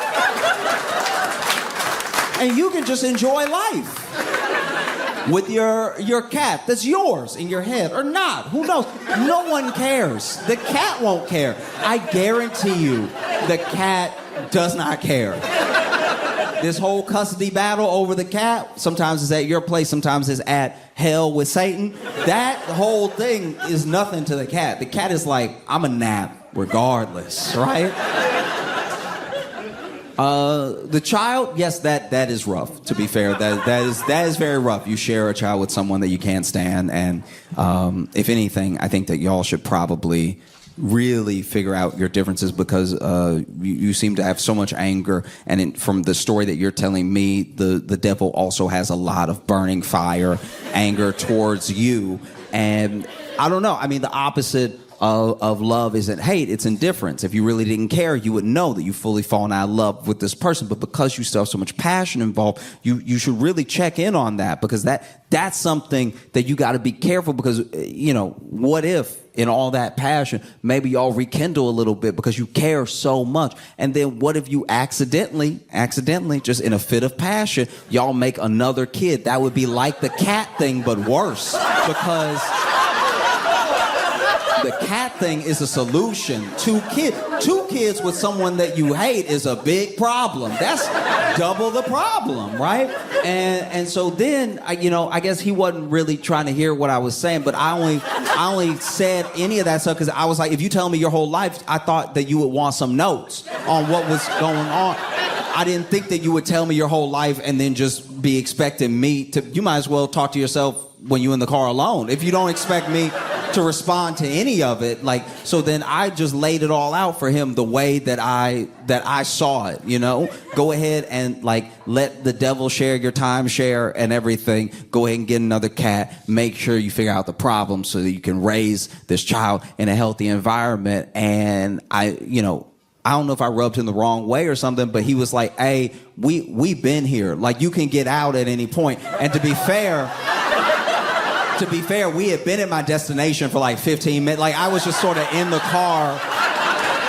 And you can just enjoy life with your cat that's yours in your head or not. Who knows? No one cares. The cat won't care. I guarantee you, the cat does not care. This whole custody battle over the cat, sometimes it's at your place, sometimes it's at hell with Satan. That whole thing is nothing to the cat. The cat is like, I'm a nap regardless, right? The child, yes, that is rough, to be fair. That is very rough. You share a child with someone that you can't stand, and if anything, I think that y'all should probably really figure out your differences, because you seem to have so much anger, and from the story that you're telling me, the devil also has a lot of burning fire, anger towards you, and I don't know. I mean, the opposite of love isn't hate, it's indifference. If you really didn't care, you would know that you've fully fallen out of love with this person, but because you still have so much passion involved, you should really check in on that, because that's something that you got to be careful, because what if in all that passion maybe y'all rekindle a little bit because you care so much, and then what if you accidentally just in a fit of passion y'all make another kid? That would be like the cat thing but worse, because the cat thing is a solution. Two kids with someone that you hate is a big problem. That's double the problem, right? And so then, I guess he wasn't really trying to hear what I was saying, but I only said any of that stuff because I was like, if you tell me your whole life, I thought that you would want some notes on what was going on. I didn't think that you would tell me your whole life and then just be expecting me to. You might as well talk to yourself when you're in the car alone. If you don't expect me to respond to any of it, so then I just laid it all out for him the way that I saw it, Go ahead and let the devil share your timeshare and everything. Go ahead and get another cat. Make sure you figure out the problem so that you can raise this child in a healthy environment. And I don't know if I rubbed him the wrong way or something, but he was like, hey, we've been here. You can get out at any point. And to be fair, we had been at my destination for 15 minutes. I was just sort of in the car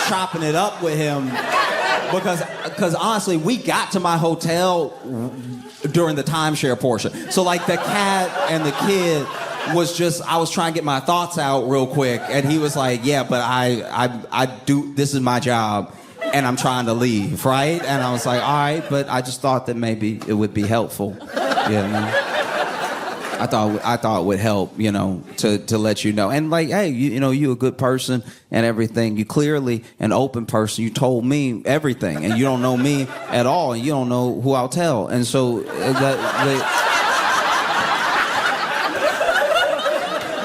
chopping it up with him because honestly, we got to my hotel during the timeshare portion. So the cat and the kid was just, I was trying to get my thoughts out real quick, and he was like, yeah, but I do, this is my job, and I'm trying to leave, right? And I was like, all right, but I just thought that maybe it would be helpful, I thought it would help, to let you know. And hey, you a good person and everything. You clearly an open person. You told me everything, and you don't know me at all, and you don't know who I'll tell. And so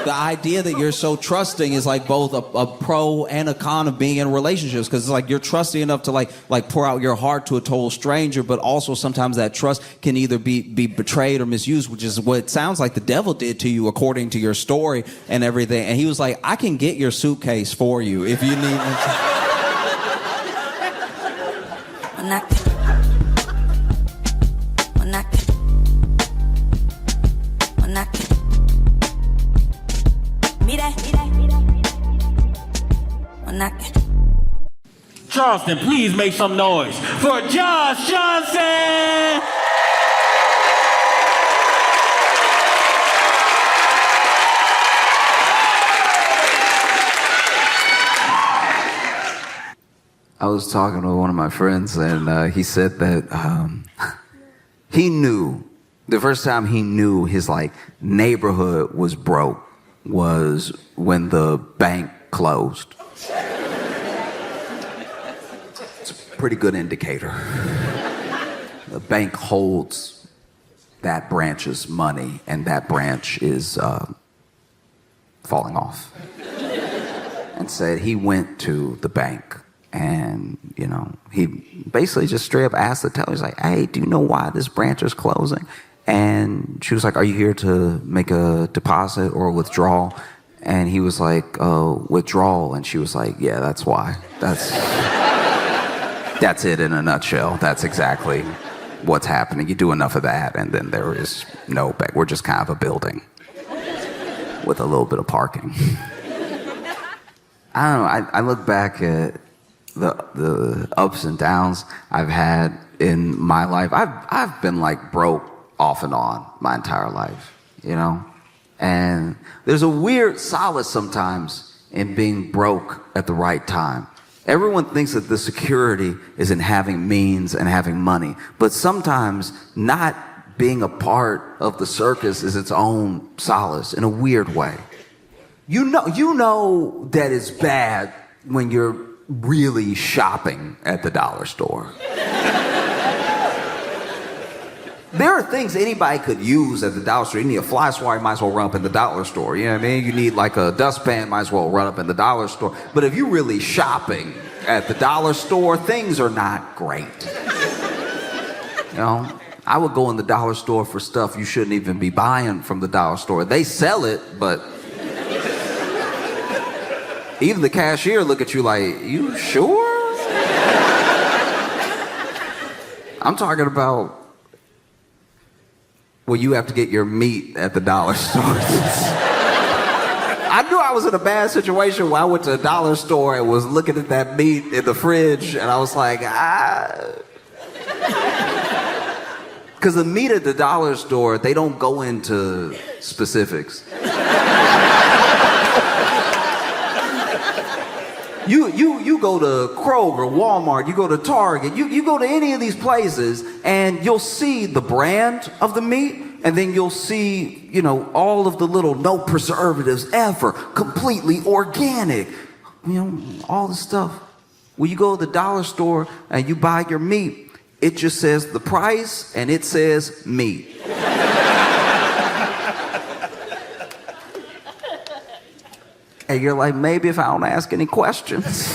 the idea that you're so trusting is like both a pro and a con of being in relationships, because it's like you're trusting enough to like pour out your heart to a total stranger, but also sometimes that trust can either be betrayed or misused, which is what it sounds like the devil did to you according to your story and everything. And he was like, I can get your suitcase for you if you need Charleston, please make some noise for Josh Johnson! I was talking to one of my friends, and he said that he knew, the first time he knew his like neighborhood was broke was when the bank closed. It's a pretty good indicator. The bank holds that branch's money, and that branch is falling off. And said he went to the bank, and, you know, he basically just straight up asked the teller, he's like, hey, do you know why this branch is closing? And she was like, are you here to make a deposit or a withdrawal? And he was like, withdrawal. And she was like, yeah, that's why. That's it in a nutshell. That's exactly what's happening. You do enough of that, and then there is no bank. We're just kind of a building with a little bit of parking. I don't know. I look back at the ups and downs I've had in my life. I've been like broke off and on my entire life, you know? And there's a weird solace sometimes in being broke at the right time. Everyone thinks that the security is in having means and having money, but sometimes not being a part of the circus is its own solace in a weird way. You know that it's bad when you're really shopping at the dollar store. There are things anybody could use at the dollar store. You need a fly swatter, you might as well run up in the dollar store. You know what I mean? You need like a dustpan, might as well run up in the dollar store. But if you're really shopping at the dollar store, things are not great. You know, I would go in the dollar store for stuff you shouldn't even be buying from the dollar store. They sell it, but even the cashier look at you like, you sure? I'm talking about well, you have to get your meat at the dollar store. I knew I was in a bad situation when I went to a dollar store and was looking at that meat in the fridge, and I was like, Because the meat at the dollar store, they don't go into specifics. You go to Kroger, Walmart, you go to Target, you go to any of these places, and you'll see the brand of the meat, and then you'll see, you know, all of the little no preservatives ever, completely organic, you know, all the stuff. When you go to the dollar store and you buy your meat, it just says the price and it says meat. And you're like, maybe if I don't ask any questions,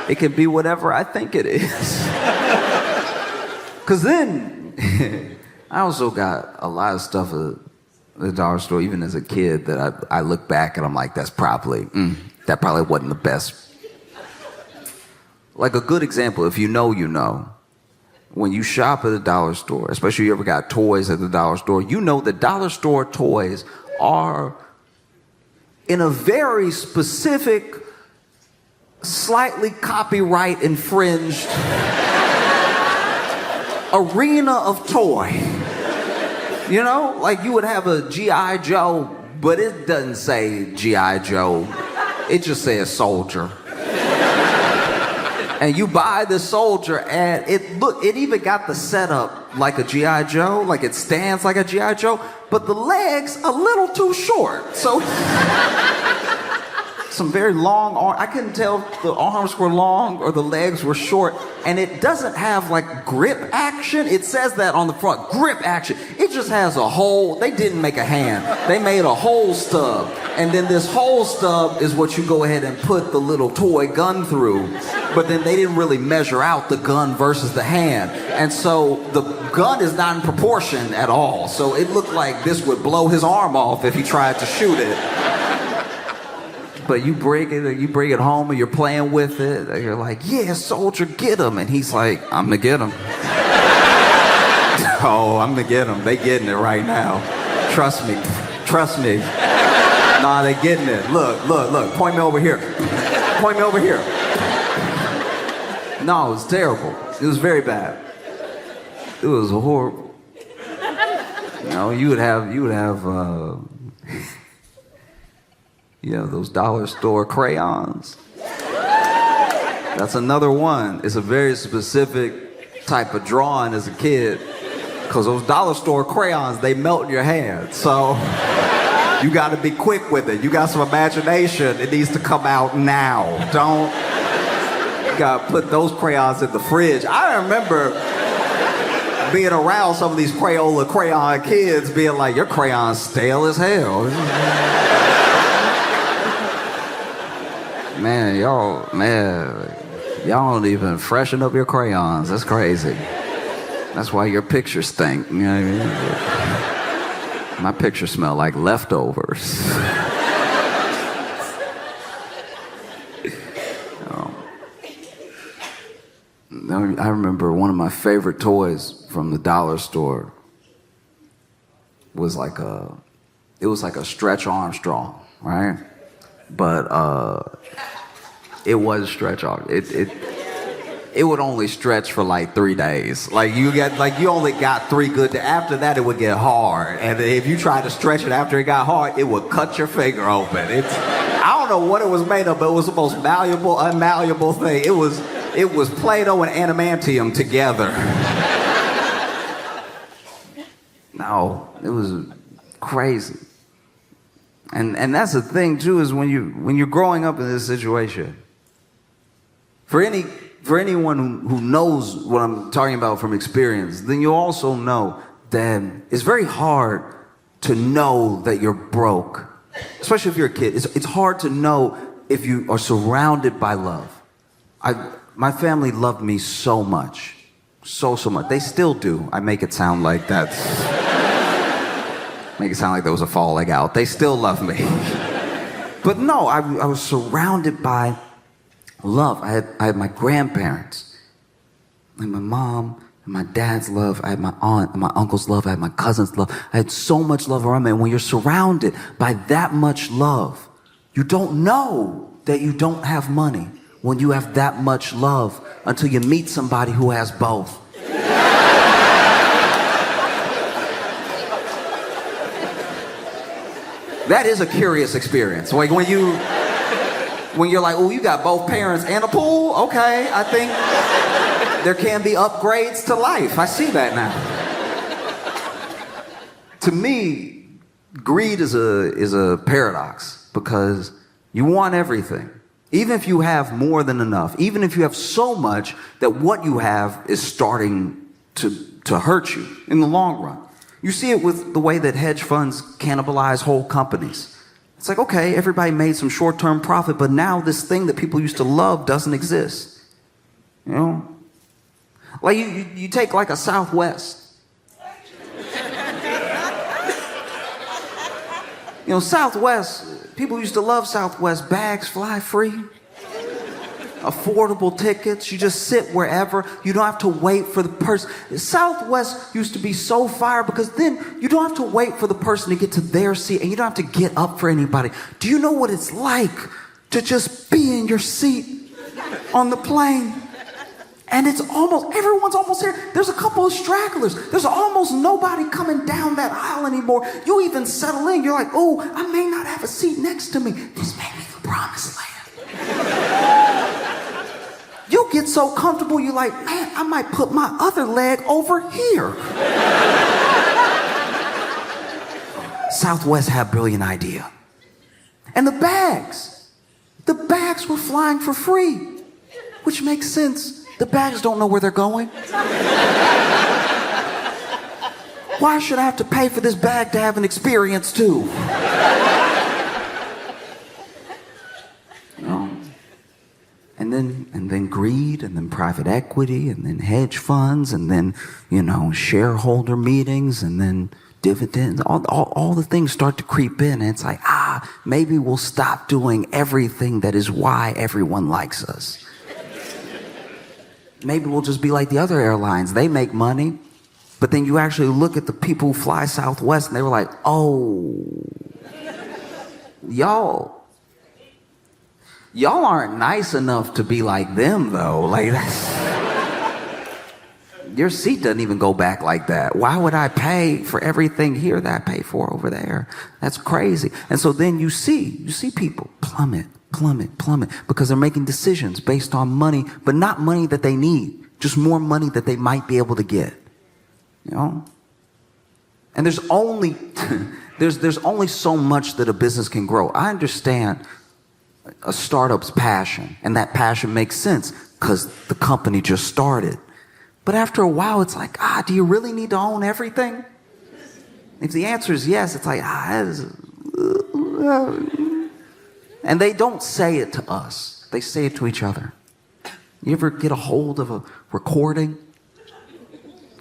it can be whatever I think it is. Because then, I also got a lot of stuff at the dollar store, even as a kid, that I look back and I'm like, that probably wasn't the best. Like a good example, if you know, you know. When you shop at a dollar store, especially if you ever got toys at the dollar store, you know that dollar store toys are in a very specific, slightly copyright infringed arena of toy. You know, like you would have a G.I. Joe, but it doesn't say G.I. Joe. It just says soldier. And you buy the soldier, and it even got the setup like a G.I. Joe, like it stands like a G.I. Joe, but the legs a little too short. So some very long arms. I couldn't tell if the arms were long or the legs were short. And it doesn't have like grip action. It says that on the front, grip action. It just has a hole. They didn't make a hand. They made a hole stub. And then this hole stub is what you go ahead and put the little toy gun through. But then they didn't really measure out the gun versus the hand. And so the gun is not in proportion at all. So it looked like this would blow his arm off if he tried to shoot it. But you bring it home and you're playing with it. And you're like, yeah, soldier, get him. And he's like, I'm gonna get him. Oh, I'm gonna get him. They getting it right now. Trust me. Trust me. Nah, they getting it. Look. Point me over here. Point me over here. No, it was terrible. It was very bad. It was horrible. You know, you would have those dollar store crayons. That's another one. It's a very specific type of drawing as a kid, because those dollar store crayons, they melt in your hand. So you got to be quick with it. You got some imagination. It needs to come out now. You got to put those crayons in the fridge. I remember being around some of these Crayola crayon kids being like, your crayon's stale as hell. Man, y'all don't even freshen up your crayons. That's crazy. That's why your pictures stink. You know what I mean? My pictures smell like leftovers. I remember one of my favorite toys from the dollar store was like a Stretch Armstrong, right? But it was Stretch Arm. It would only stretch for like 3 days. You only got 3 good. After that, it would get hard. And if you tried to stretch it after it got hard, it would cut your finger open. I don't know what it was made of, but it was the most malleable, unmalleable thing. It was Play-Doh and adamantium together. No, it was crazy. And that's the thing too, is when you're growing up in this situation. For anyone who knows what I'm talking about from experience, then you also know that it's very hard to know that you're broke, especially if you're a kid. It's hard to know if you are surrounded by love. My family loved me so much, so much. They still do. I make it sound like that. Make it sound like there was a falling out. They still love me. But no, I was surrounded by love. I had my grandparents, and my mom, and my dad's love. I had my aunt and my uncle's love. I had my cousin's love. I had so much love around me. And when you're surrounded by that much love, you don't know that you don't have money when you have that much love until you meet somebody who has both. That is a curious experience. Like when you're like, oh, you got both parents and a pool? Okay, I think there can be upgrades to life. I see that now. To me, greed is a paradox, because you want everything. Even if you have more than enough, even if you have so much that what you have is starting to hurt you in the long run. You see it with the way that hedge funds cannibalize whole companies. It's like, okay, everybody made some short-term profit, but now this thing that people used to love doesn't exist. You know? Like you take like a Southwest. You know, Southwest, people used to love Southwest. Bags fly free. Affordable tickets. You just sit wherever. You don't have to wait for the person. Southwest used to be so fire, because then you don't have to wait for the person to get to their seat, and you don't have to get up for anybody. Do you know what it's like to just be in your seat on the plane? And everyone's almost here. There's a couple of stragglers. There's almost nobody coming down that aisle anymore. You even settle in. You're like, oh, I may not have a seat next to me. This may be the promised land. You get so comfortable, you're like, man, I might put my other leg over here. Southwest had a brilliant idea. And the bags. The bags were flying for free, which makes sense. The bags don't know where they're going. Why should I have to pay for this bag to have an experience too? And then greed, and then private equity, and then hedge funds, and then, shareholder meetings, and then dividends. All the things start to creep in, and it's like, maybe we'll stop doing everything that is why everyone likes us. Maybe we'll just be like the other airlines. They make money, but then you actually look at the people who fly Southwest, and they were like, oh, y'all aren't nice enough to be like them, though. Like, your seat doesn't even go back like that. Why would I pay for everything here that I pay for over there? That's crazy. And so then you see people plummet, because they're making decisions based on money, but not money that they need, just more money that they might be able to get. And there's only there's only so much that a business can grow. I understand a startup's passion, and that passion makes sense because the company just started. But after a while, it's like, do you really need to own everything? If the answer is yes, it's like, and they don't say it to us. They say it to each other. You ever get a hold of a recording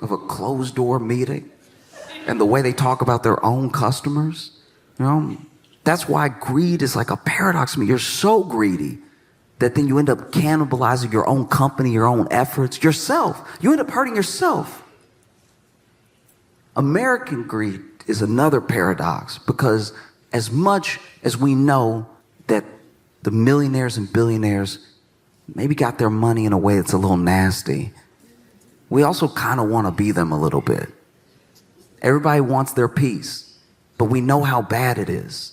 of a closed door meeting and the way they talk about their own customers? That's why greed is like a paradox to me. You're so greedy that then you end up cannibalizing your own company, your own efforts, yourself. You end up hurting yourself. American greed is another paradox, because as much as we know that the millionaires and billionaires maybe got their money in a way that's a little nasty, we also kind of want to be them a little bit. Everybody wants their piece, but we know how bad it is.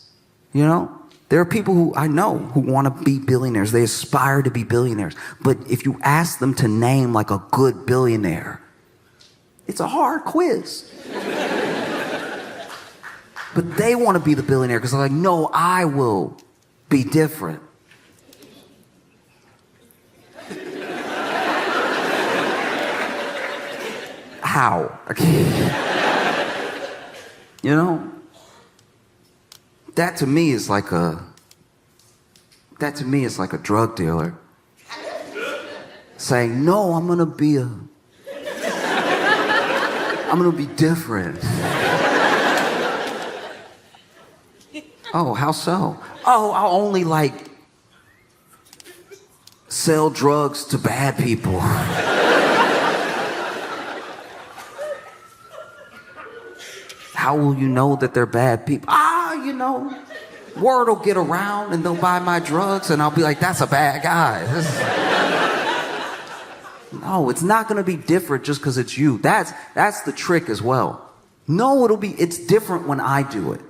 There are people who I know who want to be billionaires. They aspire to be billionaires. But if you ask them to name like a good billionaire, it's a hard quiz. But they want to be the billionaire because they're like, no, I will be different. How? That to me is like a drug dealer saying, no, I'm gonna be different. Oh, how so? Oh, I'll only sell drugs to bad people. How will you know that they're bad people? Word will get around and they'll buy my drugs and I'll be like, that's a bad guy. No, it's not going to be different just because it's you. That's the trick as well. No, it's different when I do it.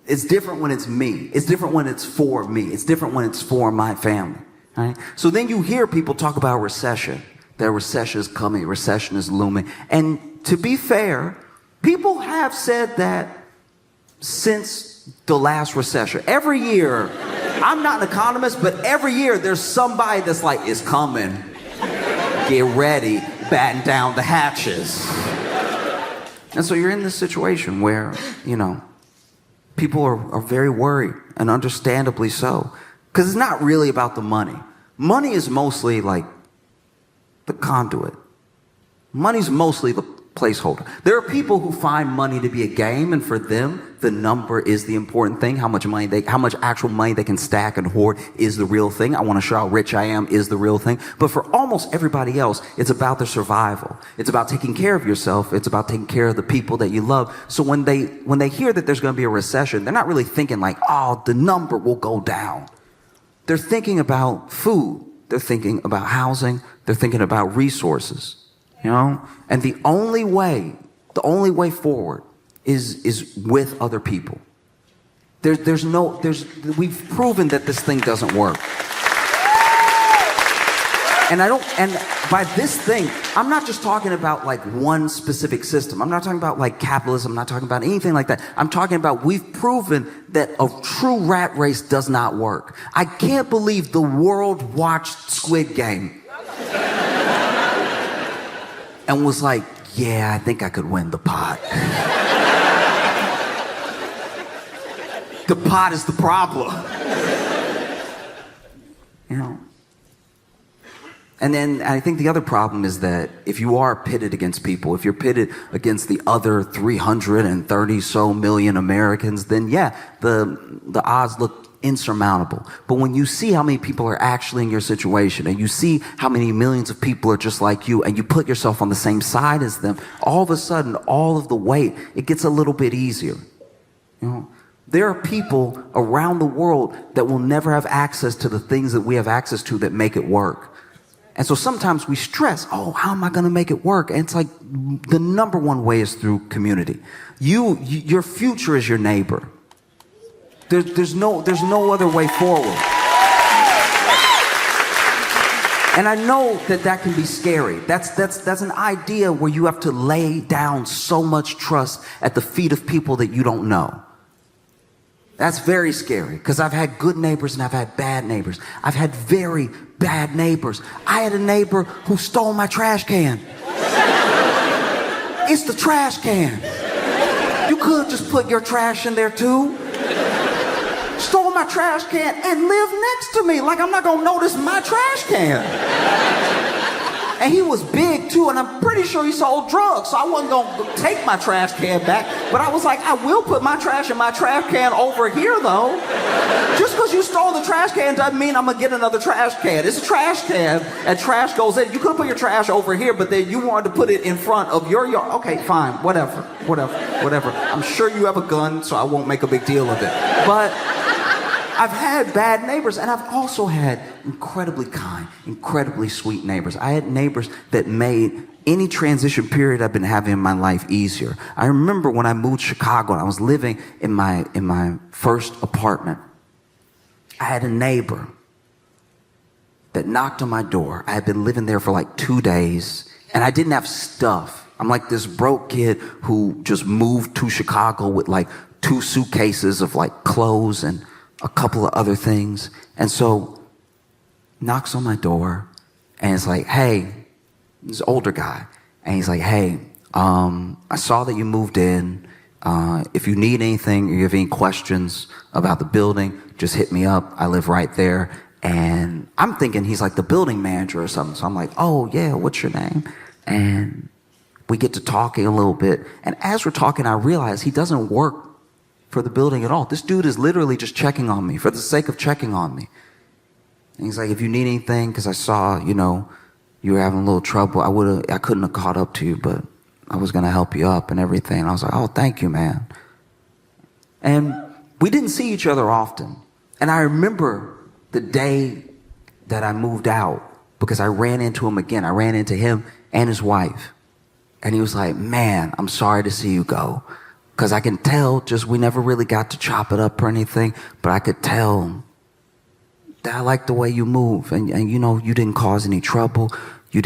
It's different when it's me. It's different when it's for me. It's different when it's for my family. Right? So then you hear people talk about recession. That recession is coming, recession is looming. And to be fair, people have said that since the last recession. Every year, I'm not an economist, but every year there's somebody that's like, it's coming. Get ready, batten down the hatches. And so you're in this situation where, people are very worried, and understandably so. Because it's not really about the money. Money is mostly like the conduit. Money's mostly the placeholder. There are people who find money to be a game, and for them, the number is the important thing. How much actual money they can stack and hoard is the real thing. I want to show how rich I am is the real thing. But for almost everybody else, it's about their survival. It's about taking care of yourself. It's about taking care of the people that you love. So when they hear that there's going to be a recession, they're not really thinking like, oh, the number will go down. They're thinking about food. They're thinking about housing. They're thinking about resources. And the only way forward is with other people. We've proven that this thing doesn't work. And by this thing, I'm not just talking about like one specific system. I'm not talking about like capitalism. I'm not talking about anything like that. I'm talking about we've proven that a true rat race does not work. I can't believe the world watched Squid Game and was like, yeah, I think I could win the pot. The pot is the problem. You know? And then I think the other problem is that if you are pitted against people, if you're pitted against the other 330 so million Americans, then yeah, the odds look insurmountable. But when you see how many people are actually in your situation and you see how many millions of people are just like you and you put yourself on the same side as them, all of a sudden, all of the weight, it gets a little bit easier. You know? There are people around the world that will never have access to the things that we have access to that make it work. And so sometimes we stress, oh, how am I going to make it work? And it's like the number one way is through community. Your future is your neighbor. There's no other way forward. And I know that can be scary. That's an idea where you have to lay down so much trust at the feet of people that you don't know. That's very scary because I've had good neighbors and I've had bad neighbors. I've had very bad neighbors. I had a neighbor who stole my trash can. It's the trash can. You could just put your trash in there too. Stole my trash can and lived next to me like I'm not gonna notice my trash can. And he was big too, and I'm pretty sure he sold drugs, so I wasn't gonna take my trash can back. But I was like, I will put my trash in my trash can over here though. Just because you stole the trash can doesn't mean I'm gonna get another trash can. It's a trash can, and trash goes in. You could put your trash over here, but then you wanted to put it in front of your yard. Okay, fine, whatever. I'm sure you have a gun, so I won't make a big deal of it. But I've had bad neighbors, and I've also had incredibly kind, incredibly sweet neighbors. I had neighbors that made any transition period I've been having in my life easier. I remember when I moved to Chicago and I was living in my first apartment. I had a neighbor that knocked on my door. I had been living there for like 2 days, and I didn't have stuff. I'm like this broke kid who just moved to Chicago with like 2 suitcases of like clothes and a couple of other things. And so knocks on my door and it's like, hey, this older guy. And he's like, hey, I saw that you moved in. If you need anything or you have any questions about the building, just hit me up. I live right there. And I'm thinking he's like the building manager or something. So I'm like, oh yeah, what's your name? And we get to talking a little bit. And as we're talking, I realize he doesn't work for the building at all. This dude is literally just checking on me for the sake of checking on me. And he's like, if you need anything, because I saw, you were having a little trouble, I couldn't have caught up to you, but I was going to help you up and everything. And I was like, oh, thank you, man. And we didn't see each other often. And I remember the day that I moved out because I ran into him again. I ran into him and his wife. And he was like, man, I'm sorry to see you go. Because I can tell, we never really got to chop it up or anything, but I could tell that I like the way you move. And you didn't cause any trouble. You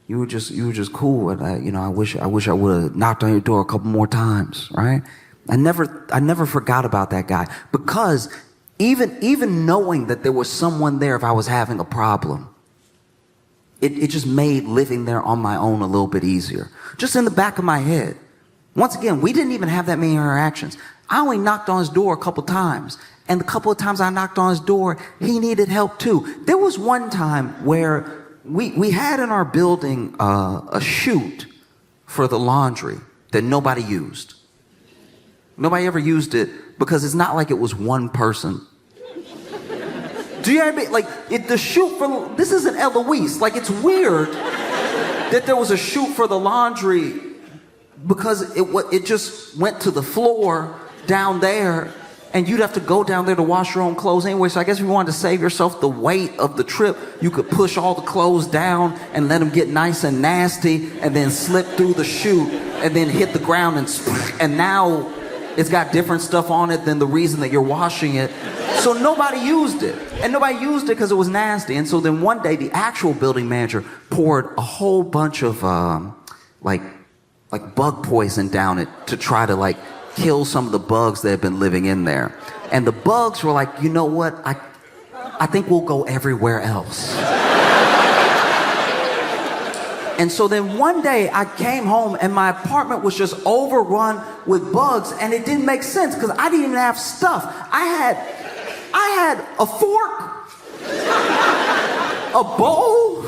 were just cool. And I wish I would have knocked on your door a couple more times, right? I never forgot about that guy. Because even knowing that there was someone there if I was having a problem, it just made living there on my own a little bit easier. Just in the back of my head. Once again, we didn't even have that many interactions. I only knocked on his door a couple times. And the couple of times I knocked on his door, he needed help too. There was one time where we had in our building a chute for the laundry that nobody used. Nobody ever used it because it's not like it was one person. Do you know what I mean? Like, the chute for, this isn't Eloise. Like, it's weird that there was a chute for the laundry because it just went to the floor down there and you'd have to go down there to wash your own clothes anyway. So I guess if you wanted to save yourself the weight of the trip, you could push all the clothes down and let them get nice and nasty and then slip through the chute and then hit the ground and now It's got different stuff on it than the reason that you're washing it. So nobody used it. And nobody used it because it was nasty. And so then one day, the actual building manager poured a whole bunch of, like bug poison down it to try to, like, kill some of the bugs that had been living in there. And the bugs were like, you know what? I think we'll go everywhere else. And so then one day I came home and my apartment was just overrun with bugs, and it didn't make sense because I didn't even have stuff. I had a fork, a bowl,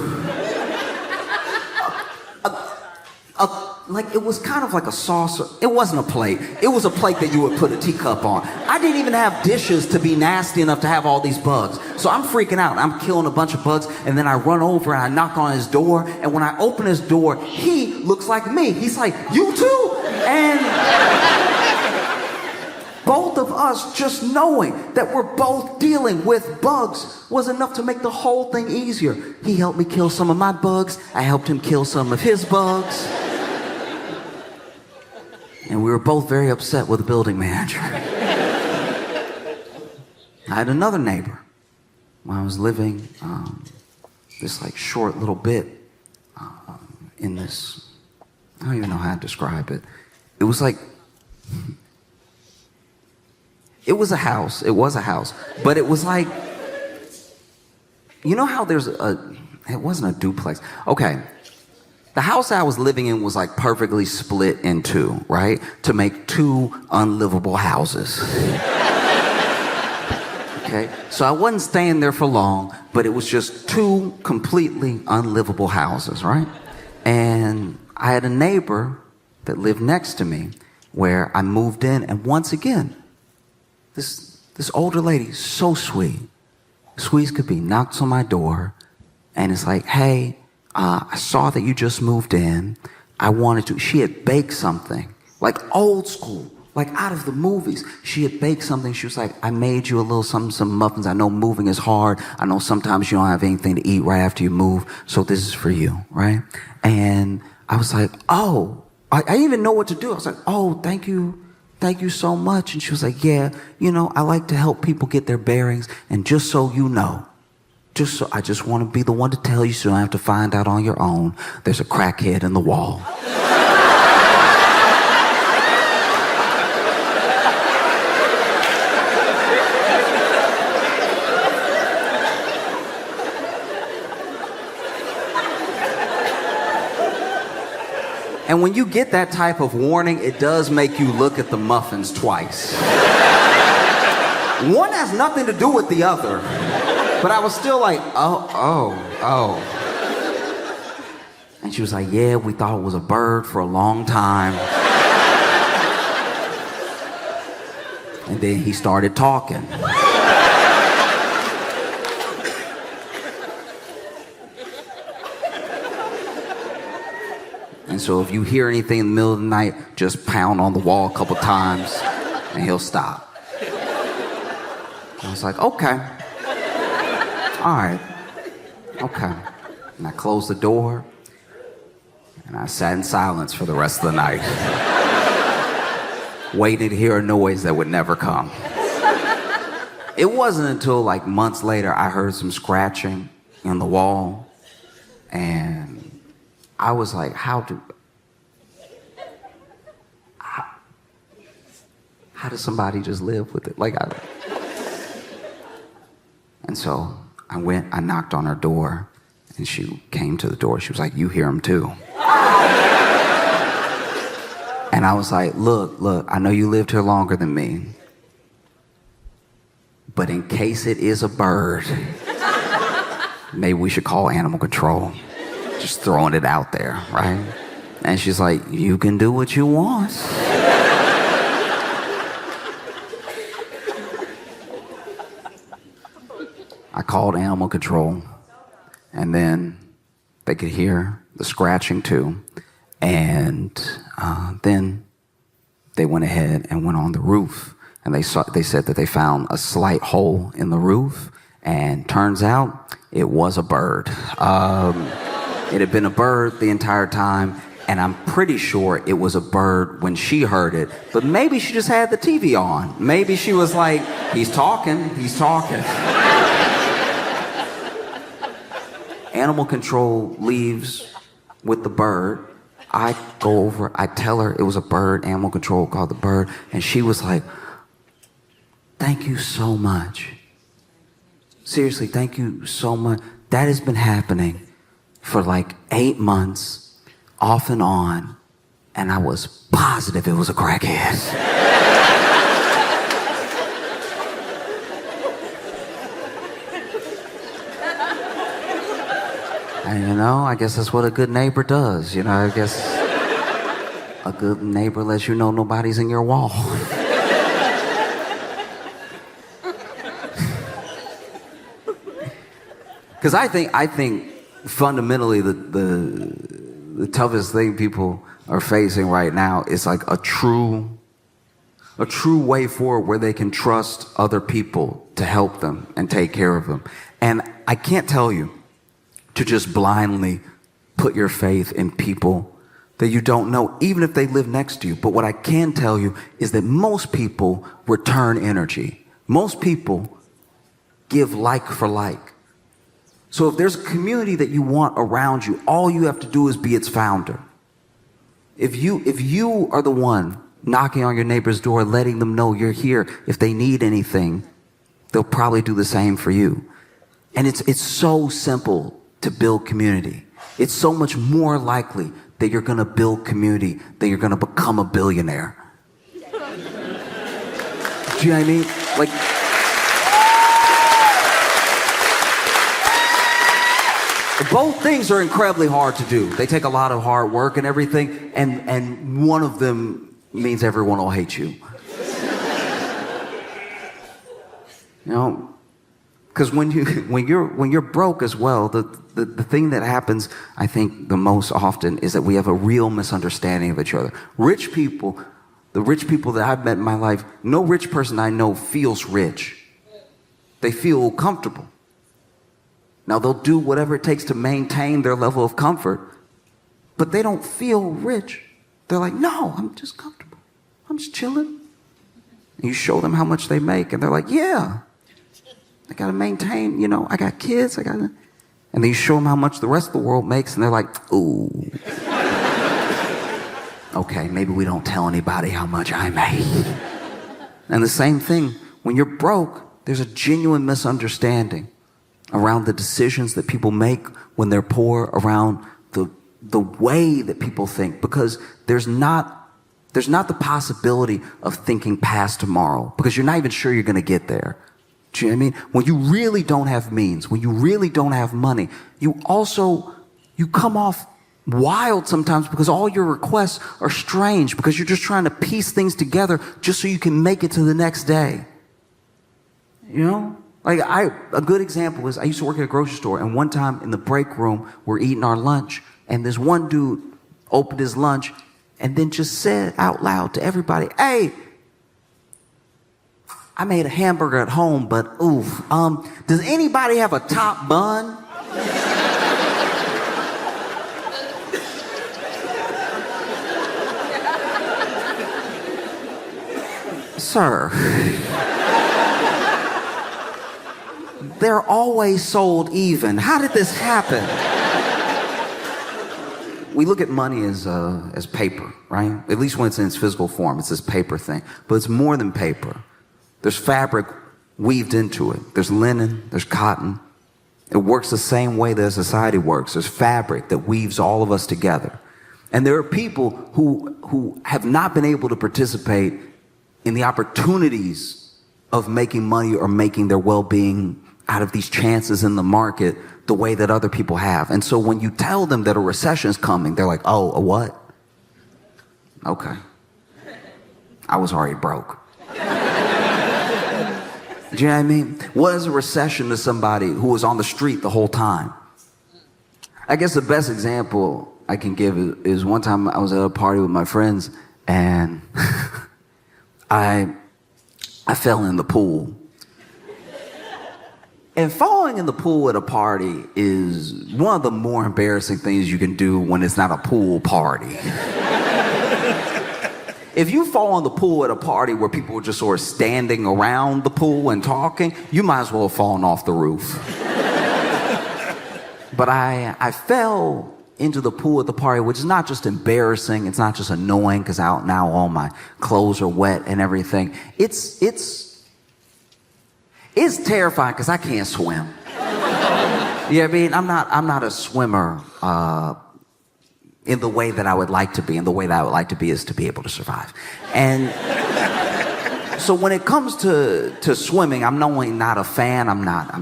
like it was kind of like a saucer. It wasn't a plate. It was a plate that you would put a teacup on. I didn't even have dishes to be nasty enough to have all these bugs. So I'm freaking out. I'm killing a bunch of bugs, and then I run over and I knock on his door, and when I open his door, he looks like me. He's like, "You too?" And both of us just knowing that we're both dealing with bugs was enough to make the whole thing easier. He helped me kill some of my bugs. I helped him kill some of his bugs. And we were both very upset with the building manager. I had another neighbor when I was living this like short little bit in this, I don't even know how to describe it. It was like, it was a house, but it was like, you know how there's it wasn't a duplex. Okay. The house I was living in was like perfectly split in two, right? To make two unlivable houses. Okay? So I wasn't staying there for long, but it was just two completely unlivable houses, right? And I had a neighbor that lived next to me where I moved in, and once again, this older lady, so sweet, sweet as could be, knocks on my door, and it's like, "Hey, I saw that you just moved in. I wanted to." She had baked something, like old school, like out of the movies. She had baked something. She was like, "I made you a little something, some muffins. I know moving is hard. I know sometimes you don't have anything to eat right after you move. So this is for you," right? And I was like, "Oh," I didn't even know what to do. I was like, "Oh, thank you. Thank you so much." And she was like, "Yeah, you know, I like to help people get their bearings. And just so you know, I just want to be the one to tell you so you don't have to find out on your own. There's a crackhead in the wall." And when you get that type of warning, it does make you look at the muffins twice. One has nothing to do with the other. But I was still like, oh. And she was like, "Yeah, we thought it was a bird for a long time." And then he started talking. And so if you hear anything in the middle of the night, just pound on the wall a couple times and he'll stop. I was like, "Okay. All right, okay." And I closed the door, and I sat in silence for the rest of the night, waiting to hear a noise that would never come. It wasn't until like months later I heard some scratching in the wall, and I was like, how does somebody just live with it? And so I knocked on her door, and she came to the door. She was like, "You hear him too?" And I was like, look, I know you lived here longer than me, but in case it is a bird, maybe we should call animal control. Just throwing it out there, right? And she's like, "You can do what you want." I called animal control, and then they could hear the scratching too. And then they went ahead and went on the roof, and they said that they found a slight hole in the roof, and turns out it was a bird. It had been a bird the entire time, And I'm pretty sure it was a bird when she heard it, but maybe she just had the TV on. Maybe she was like, he's talking. Animal control leaves with the bird. I go over, I tell her it was a bird, animal control called the bird, and she was like, thank you so much. Seriously, thank you so much. That has been happening for like 8 months, off and on, and I was positive it was a crackhead. And I guess that's what a good neighbor does. I guess a good neighbor lets you know nobody's in your wall. Because I think fundamentally the toughest thing people are facing right now is like a true way forward where they can trust other people to help them and take care of them. And I can't tell you to just blindly put your faith in people that you don't know, even if they live next to you. But what I can tell you is that most people return energy. Most people give like for like. So if there's a community that you want around you, all you have to do is be its founder. If you are the one knocking on your neighbor's door, letting them know you're here, if they need anything, they'll probably do the same for you. And it's so simple to build community. It's so much more likely that you're going to build community than you're going to become a billionaire. Do you know what I mean? Like, both things are incredibly hard to do. They take a lot of hard work and everything, and one of them means everyone will hate you. Because when you're broke as well, the thing that happens, I think, the most often is that we have a real misunderstanding of each other. Rich people, the rich people that I've met in my life, no rich person I know feels rich. They feel comfortable. Now, they'll do whatever it takes to maintain their level of comfort, but they don't feel rich. They're like, no, I'm just comfortable. I'm just chilling. And you show them how much they make, and they're like, yeah, I got to maintain, I got kids, and then you show them how much the rest of the world makes, and they're like, ooh. Okay, maybe we don't tell anybody how much I make. And the same thing, when you're broke, there's a genuine misunderstanding around the decisions that people make when they're poor, around the way that people think, because there's not the possibility of thinking past tomorrow, because you're not even sure you're going to get there. Do you know what I mean? When you really don't have means, when you really don't have money, you come off wild sometimes because all your requests are strange, because you're just trying to piece things together just so you can make it to the next day. Like a good example is I used to work at a grocery store, and one time in the break room, we're eating our lunch, and this one dude opened his lunch and then just said out loud to everybody, hey, I made a hamburger at home, but oof, does anybody have a top bun? Sir. They're always sold even. How did this happen? We look at money as paper, right? At least when it's in its physical form, it's this paper thing. But it's more than paper. There's fabric weaved into it. There's linen, there's cotton. It works the same way that society works. There's fabric that weaves all of us together. And there are people who have not been able to participate in the opportunities of making money or making their well-being out of these chances in the market the way that other people have. And so when you tell them that a recession is coming, they're like, oh, a what? Okay. I was already broke. Do you know what I mean? What is a recession to somebody who was on the street the whole time? I guess the best example I can give is one time I was at a party with my friends, and I fell in the pool. And falling in the pool at a party is one of the more embarrassing things you can do when it's not a pool party. If you fall in the pool at a party where people are just sort of standing around the pool and talking, you might as well have fallen off the roof. But I fell into the pool at the party, which is not just embarrassing, it's not just annoying because now all my clothes are wet and everything. It's terrifying because I can't swim. You know what I mean? I'm not a swimmer in the way that I would like to be, and the way that I would like to be is to be able to survive. And so when it comes to swimming, I'm not only not a fan, I'm not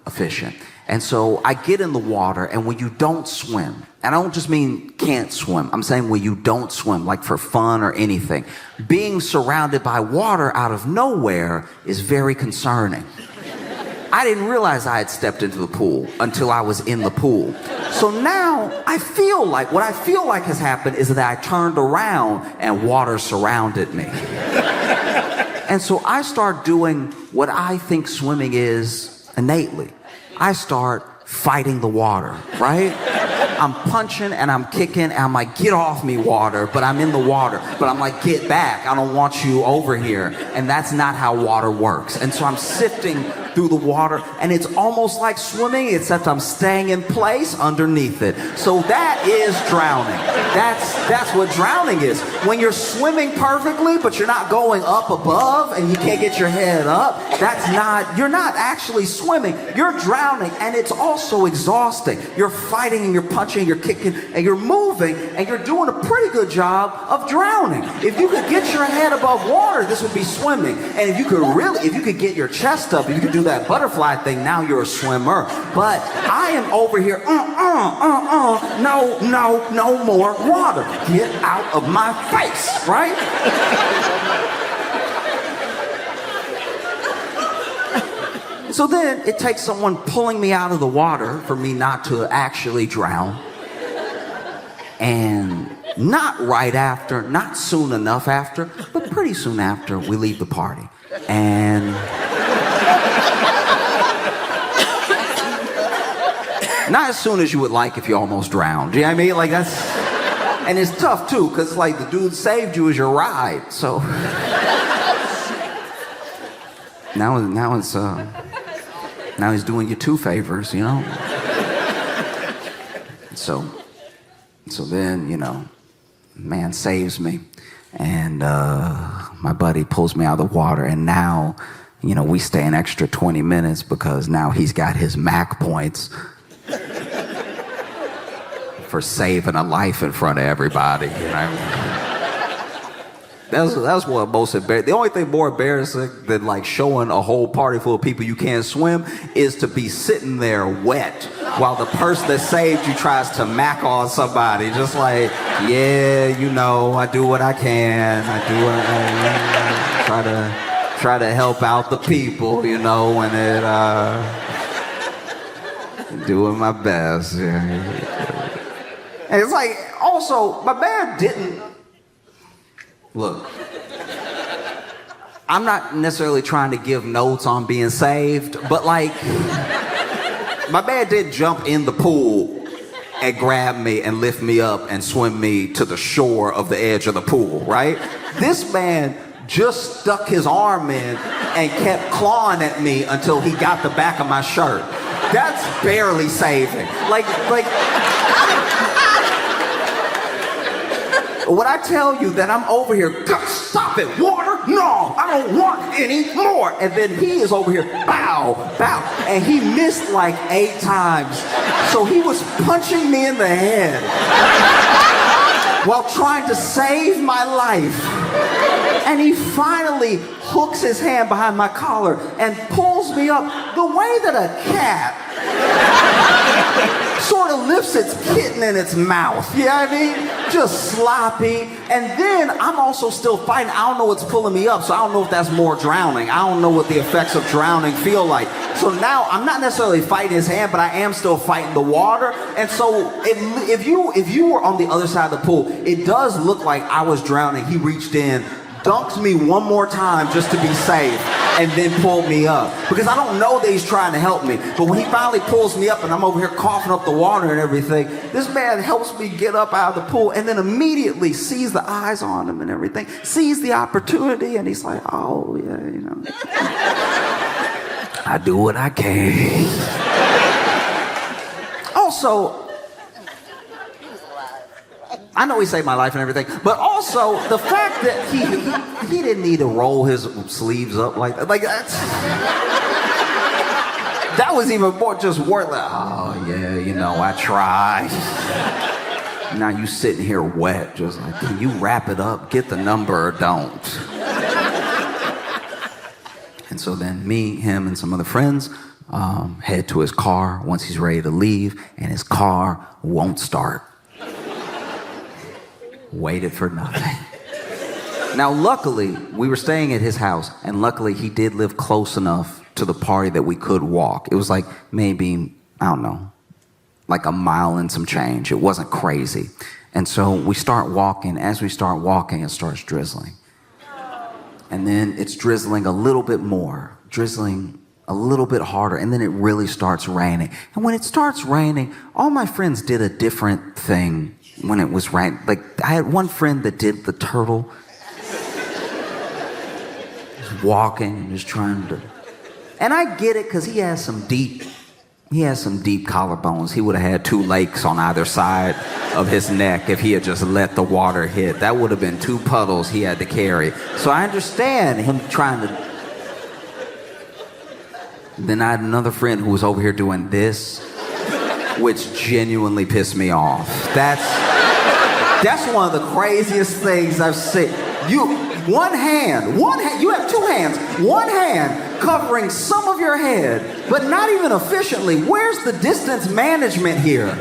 efficient. And so I get in the water, and when you don't swim, and I don't just mean can't swim, I'm saying when you don't swim, like for fun or anything, being surrounded by water out of nowhere is very concerning. I didn't realize I had stepped into the pool until I was in the pool. So now what I feel like has happened is that I turned around and water surrounded me. And so I start doing what I think swimming is innately. I start fighting the water, right? I'm punching and I'm kicking and I'm like, get off me, water, but I'm in the water. But I'm like, get back, I don't want you over here. And that's not how water works. And so I'm sifting through the water, and it's almost like swimming, except I'm staying in place underneath it. So that is drowning. That's what drowning is. When you're swimming perfectly, but you're not going up above and you can't get your head up, you're not actually swimming, you're drowning, and it's also exhausting. You're fighting and you're punching, you're kicking, and you're moving, and you're doing a pretty good job of drowning. If you could get your head above water, this would be swimming. And if you could get your chest up, if you could do that butterfly thing, now you're a swimmer. But I am over here, no more water. Get out of my face, right? So then it takes someone pulling me out of the water for me not to actually drown. And not right after, not soon enough after, but pretty soon after, we leave the party. And not as soon as you would like if you almost drowned. You know what I mean? Like and it's tough too, because like the dude saved you as your ride. So now he's doing you two favors, you know? So then, you know, man saves me, and my buddy pulls me out of the water, and now, you know, we stay an extra 20 minutes because now he's got his MAC points for saving a life in front of everybody, you know? That's what most embarrassing. The only thing more embarrassing than like showing a whole party full of people you can't swim is to be sitting there wet while the person that saved you tries to mac on somebody. Just like, yeah, you know, I do what I can. I do what I try to help out the people, you know, and doing my best. And it's like, also, my man didn't. Look, I'm not necessarily trying to give notes on being saved, but like, my man did jump in the pool and grab me and lift me up and swim me to the shore of the edge of the pool, right? This man just stuck his arm in and kept clawing at me until he got the back of my shirt. That's barely saving. Like, when I tell you that I'm over here, stop it, water, no, I don't want any more. And then he is over here, bow, and he missed like 8 times. So he was punching me in the head while trying to save my life. And he finally hooks his hand behind my collar and pulls me up the way that a cat sort of lifts its kitten in its mouth. You know what I mean? Just sloppy. And then I'm also still fighting. I don't know what's pulling me up, so I don't know if that's more drowning. I don't know what the effects of drowning feel like. So now I'm not necessarily fighting his hand, but I am still fighting the water. And so if you were on the other side of the pool, it does look like I was drowning. He reached in, dunked me one more time just to be safe. and then pull me up. Because I don't know that he's trying to help me. But when he finally pulls me up and I'm over here coughing up the water and everything, this man helps me get up out of the pool and then immediately sees the eyes on him and everything, sees the opportunity, and he's like, oh, yeah, you know. I do what I can. Also, I know he saved my life and everything, but also the fact that he didn't need to roll his sleeves up like that. Like that was even more just worth like, oh yeah, you know, I tried. Now you sitting here wet, just like, can you wrap it up, get the number or don't? And so then me, him, and some other friends head to his car once he's ready to leave, and his car won't start. Waited for nothing. Now, luckily, we were staying at his house, and luckily he did live close enough to the party that we could walk. It was like maybe, I don't know, like a mile and some change. It wasn't crazy. And so we start walking. As we start walking, it starts drizzling. And then it's drizzling a little bit more, drizzling a little bit harder, and then it really starts raining. And when it starts raining, all my friends did a different thing when it was raining. Like, I had one friend that did the turtle. Just walking and just trying to... And I get it, because he has some deep collarbones. He would have had 2 lakes on either side of his neck if he had just let the water hit. That would have been 2 puddles he had to carry. So I understand him trying to... Then I had another friend who was over here doing this, which genuinely pissed me off. That's one of the craziest things I've seen. You have 2 hands, one hand covering some of your head, but not even efficiently. Where's the distance management here?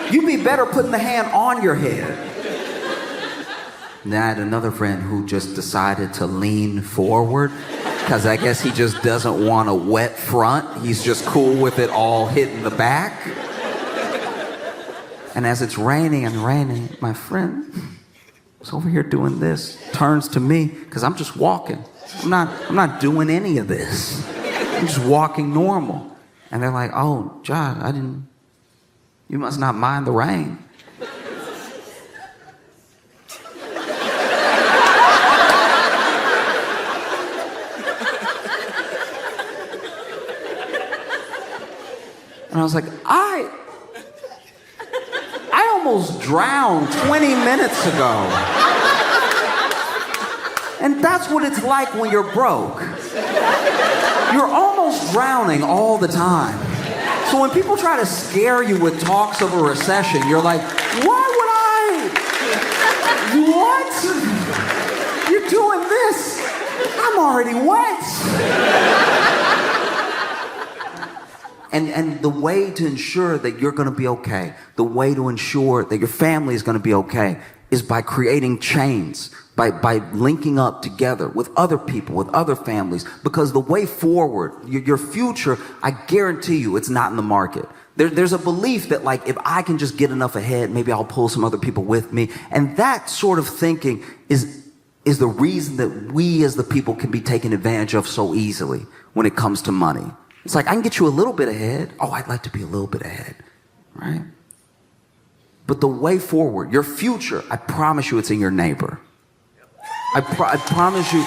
You'd be better putting the hand on your head. Then I had another friend who just decided to lean forward, because I guess he just doesn't want a wet front. He's just cool with it all hitting the back. And as it's raining and raining, my friend was over here doing this, turns to me, because I'm just walking. I'm not doing any of this. I'm just walking normal. And they're like, oh, John, you must not mind the rain. And I was like, I almost drowned 20 minutes ago. And that's what it's like when you're broke. You're almost drowning all the time. So when people try to scare you with talks of a recession, you're like, why would I? What? You're doing this. I'm already wet. And the way to ensure that you're going to be okay, the way to ensure that your family is going to be okay, is by creating chains, by linking up together with other people, with other families. Because the way forward, your future, I guarantee you, it's not in the market. There's a belief that, like, if I can just get enough ahead, maybe I'll pull some other people with me. And that sort of thinking is the reason that we as the people can be taken advantage of so easily when it comes to money. It's like, I can get you a little bit ahead. Oh, I'd like to be a little bit ahead, right? But the way forward, your future, I promise you it's in your neighbor. I promise you,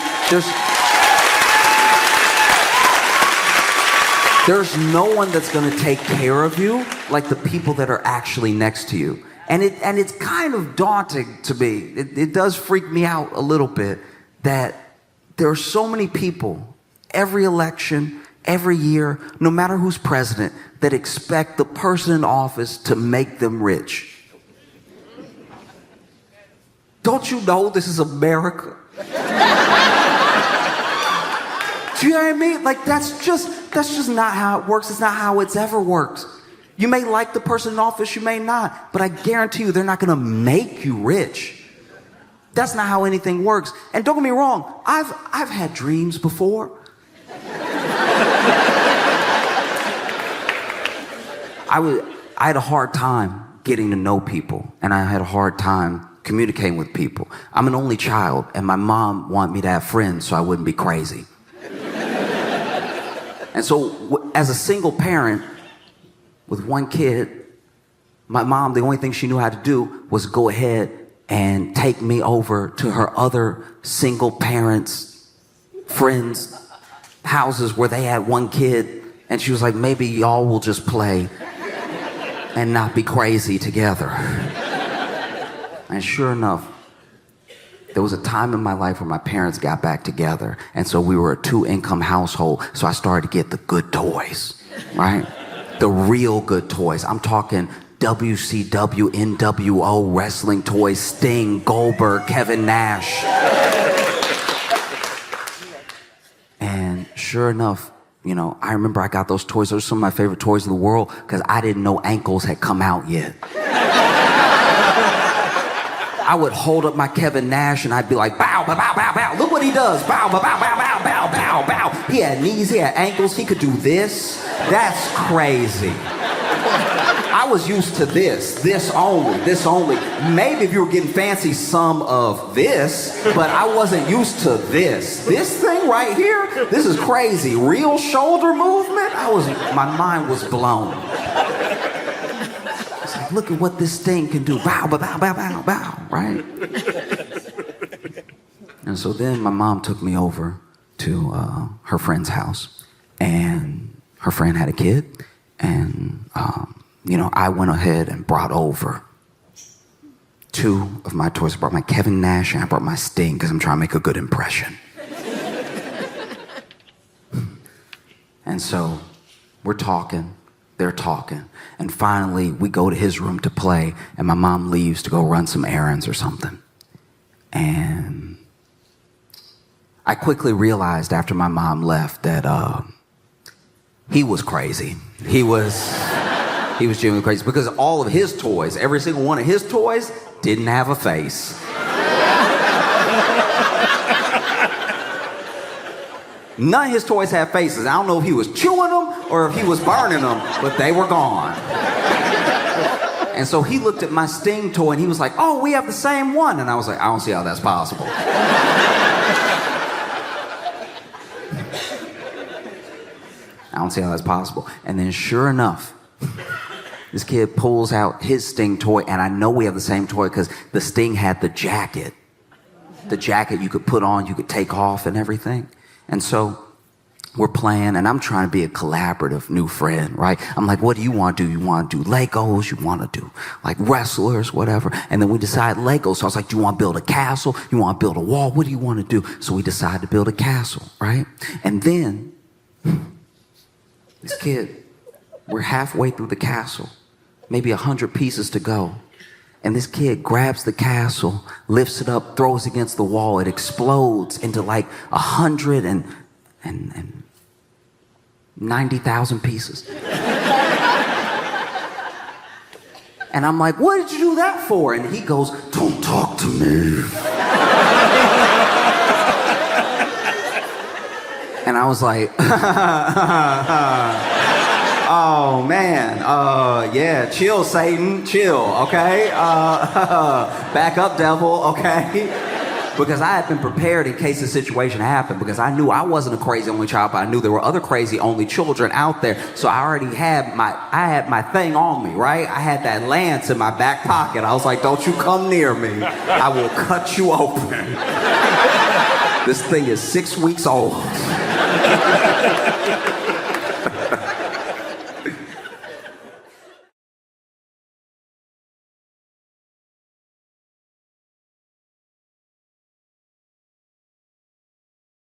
there's no one that's going to take care of you like the people that are actually next to you. And it's kind of daunting to me. It does freak me out a little bit that there are so many people, every election, every year, no matter who's president, that expect the person in office to make them rich. Don't you know this is America? Do you know what I mean? Like, that's just not how it works. It's not how it's ever worked. You may like the person in office, you may not, but I guarantee you they're not going to make you rich. That's not how anything works. And don't get me wrong, I've had dreams before. I had a hard time getting to know people, and I had a hard time communicating with people. I'm an only child, and my mom wanted me to have friends so I wouldn't be crazy. And so, as a single parent with one kid, my mom, the only thing she knew how to do was go ahead and take me over to her other single parents, friends' houses where they had one kid. And she was like, maybe y'all will just play and not be crazy together. And sure enough, there was a time in my life where my parents got back together. And so we were a 2-income household. So I started to get the good toys, right? The real good toys. I'm talking WCW, NWO, wrestling toys, Sting, Goldberg, Kevin Nash. And sure enough, you know, I remember I got those toys. Those are some of my favorite toys in the world because I didn't know ankles had come out yet. I would hold up my Kevin Nash and I'd be like, bow, bow, bow, bow, bow. Look what he does. Bow, bow, bow, bow, bow, bow, bow, bow. He had knees, he had ankles, he could do this. That's crazy. I was used to this only. Maybe if you were getting fancy, some of this, but I wasn't used to this. This thing right here, this is crazy. Real shoulder movement? My mind was blown. It's like, look at what this thing can do. Bow, bow, bow, bow, bow, bow, right? And so then my mom took me over to her friend's house, and her friend had a kid, and you know, I went ahead and brought over 2 of my toys. I brought my Kevin Nash and I brought my Sting because I'm trying to make a good impression. And so we're talking, they're talking, and finally we go to his room to play, and my mom leaves to go run some errands or something. And I quickly realized after my mom left that he was crazy. He was genuinely crazy because all of his toys, every single one of his toys, didn't have a face. None of his toys had faces. I don't know if he was chewing them or if he was burning them, but they were gone. And so he looked at my Sting toy and he was like, oh, we have the same one. And I was like, I don't see how that's possible. I don't see how that's possible. And then sure enough, this kid pulls out his Sting toy, and I know we have the same toy because the Sting had the jacket. The jacket you could put on, you could take off and everything. And so we're playing, and I'm trying to be a collaborative new friend, right? I'm like, what do you want to do? You want to do Legos? You want to do like wrestlers, whatever? And then we decide Legos. So I was like, do you want to build a castle? You want to build a wall? What do you want to do? So we decide to build a castle, right? And then this kid, we're halfway through the castle, maybe 100 pieces to go. And this kid grabs the castle, lifts it up, throws it against the wall. It explodes into like 190,000 pieces. And I'm like, what did you do that for? And he goes, don't talk to me. And I was like, oh man, yeah, chill, Satan, chill, okay? Back up, devil, okay? Because I had been prepared in case the situation happened, because I knew I wasn't a crazy only child, but I knew there were other crazy only children out there. So I already had my thing on me, right? I had that lance in my back pocket. I was like, don't you come near me. I will cut you open. This thing is 6 weeks old.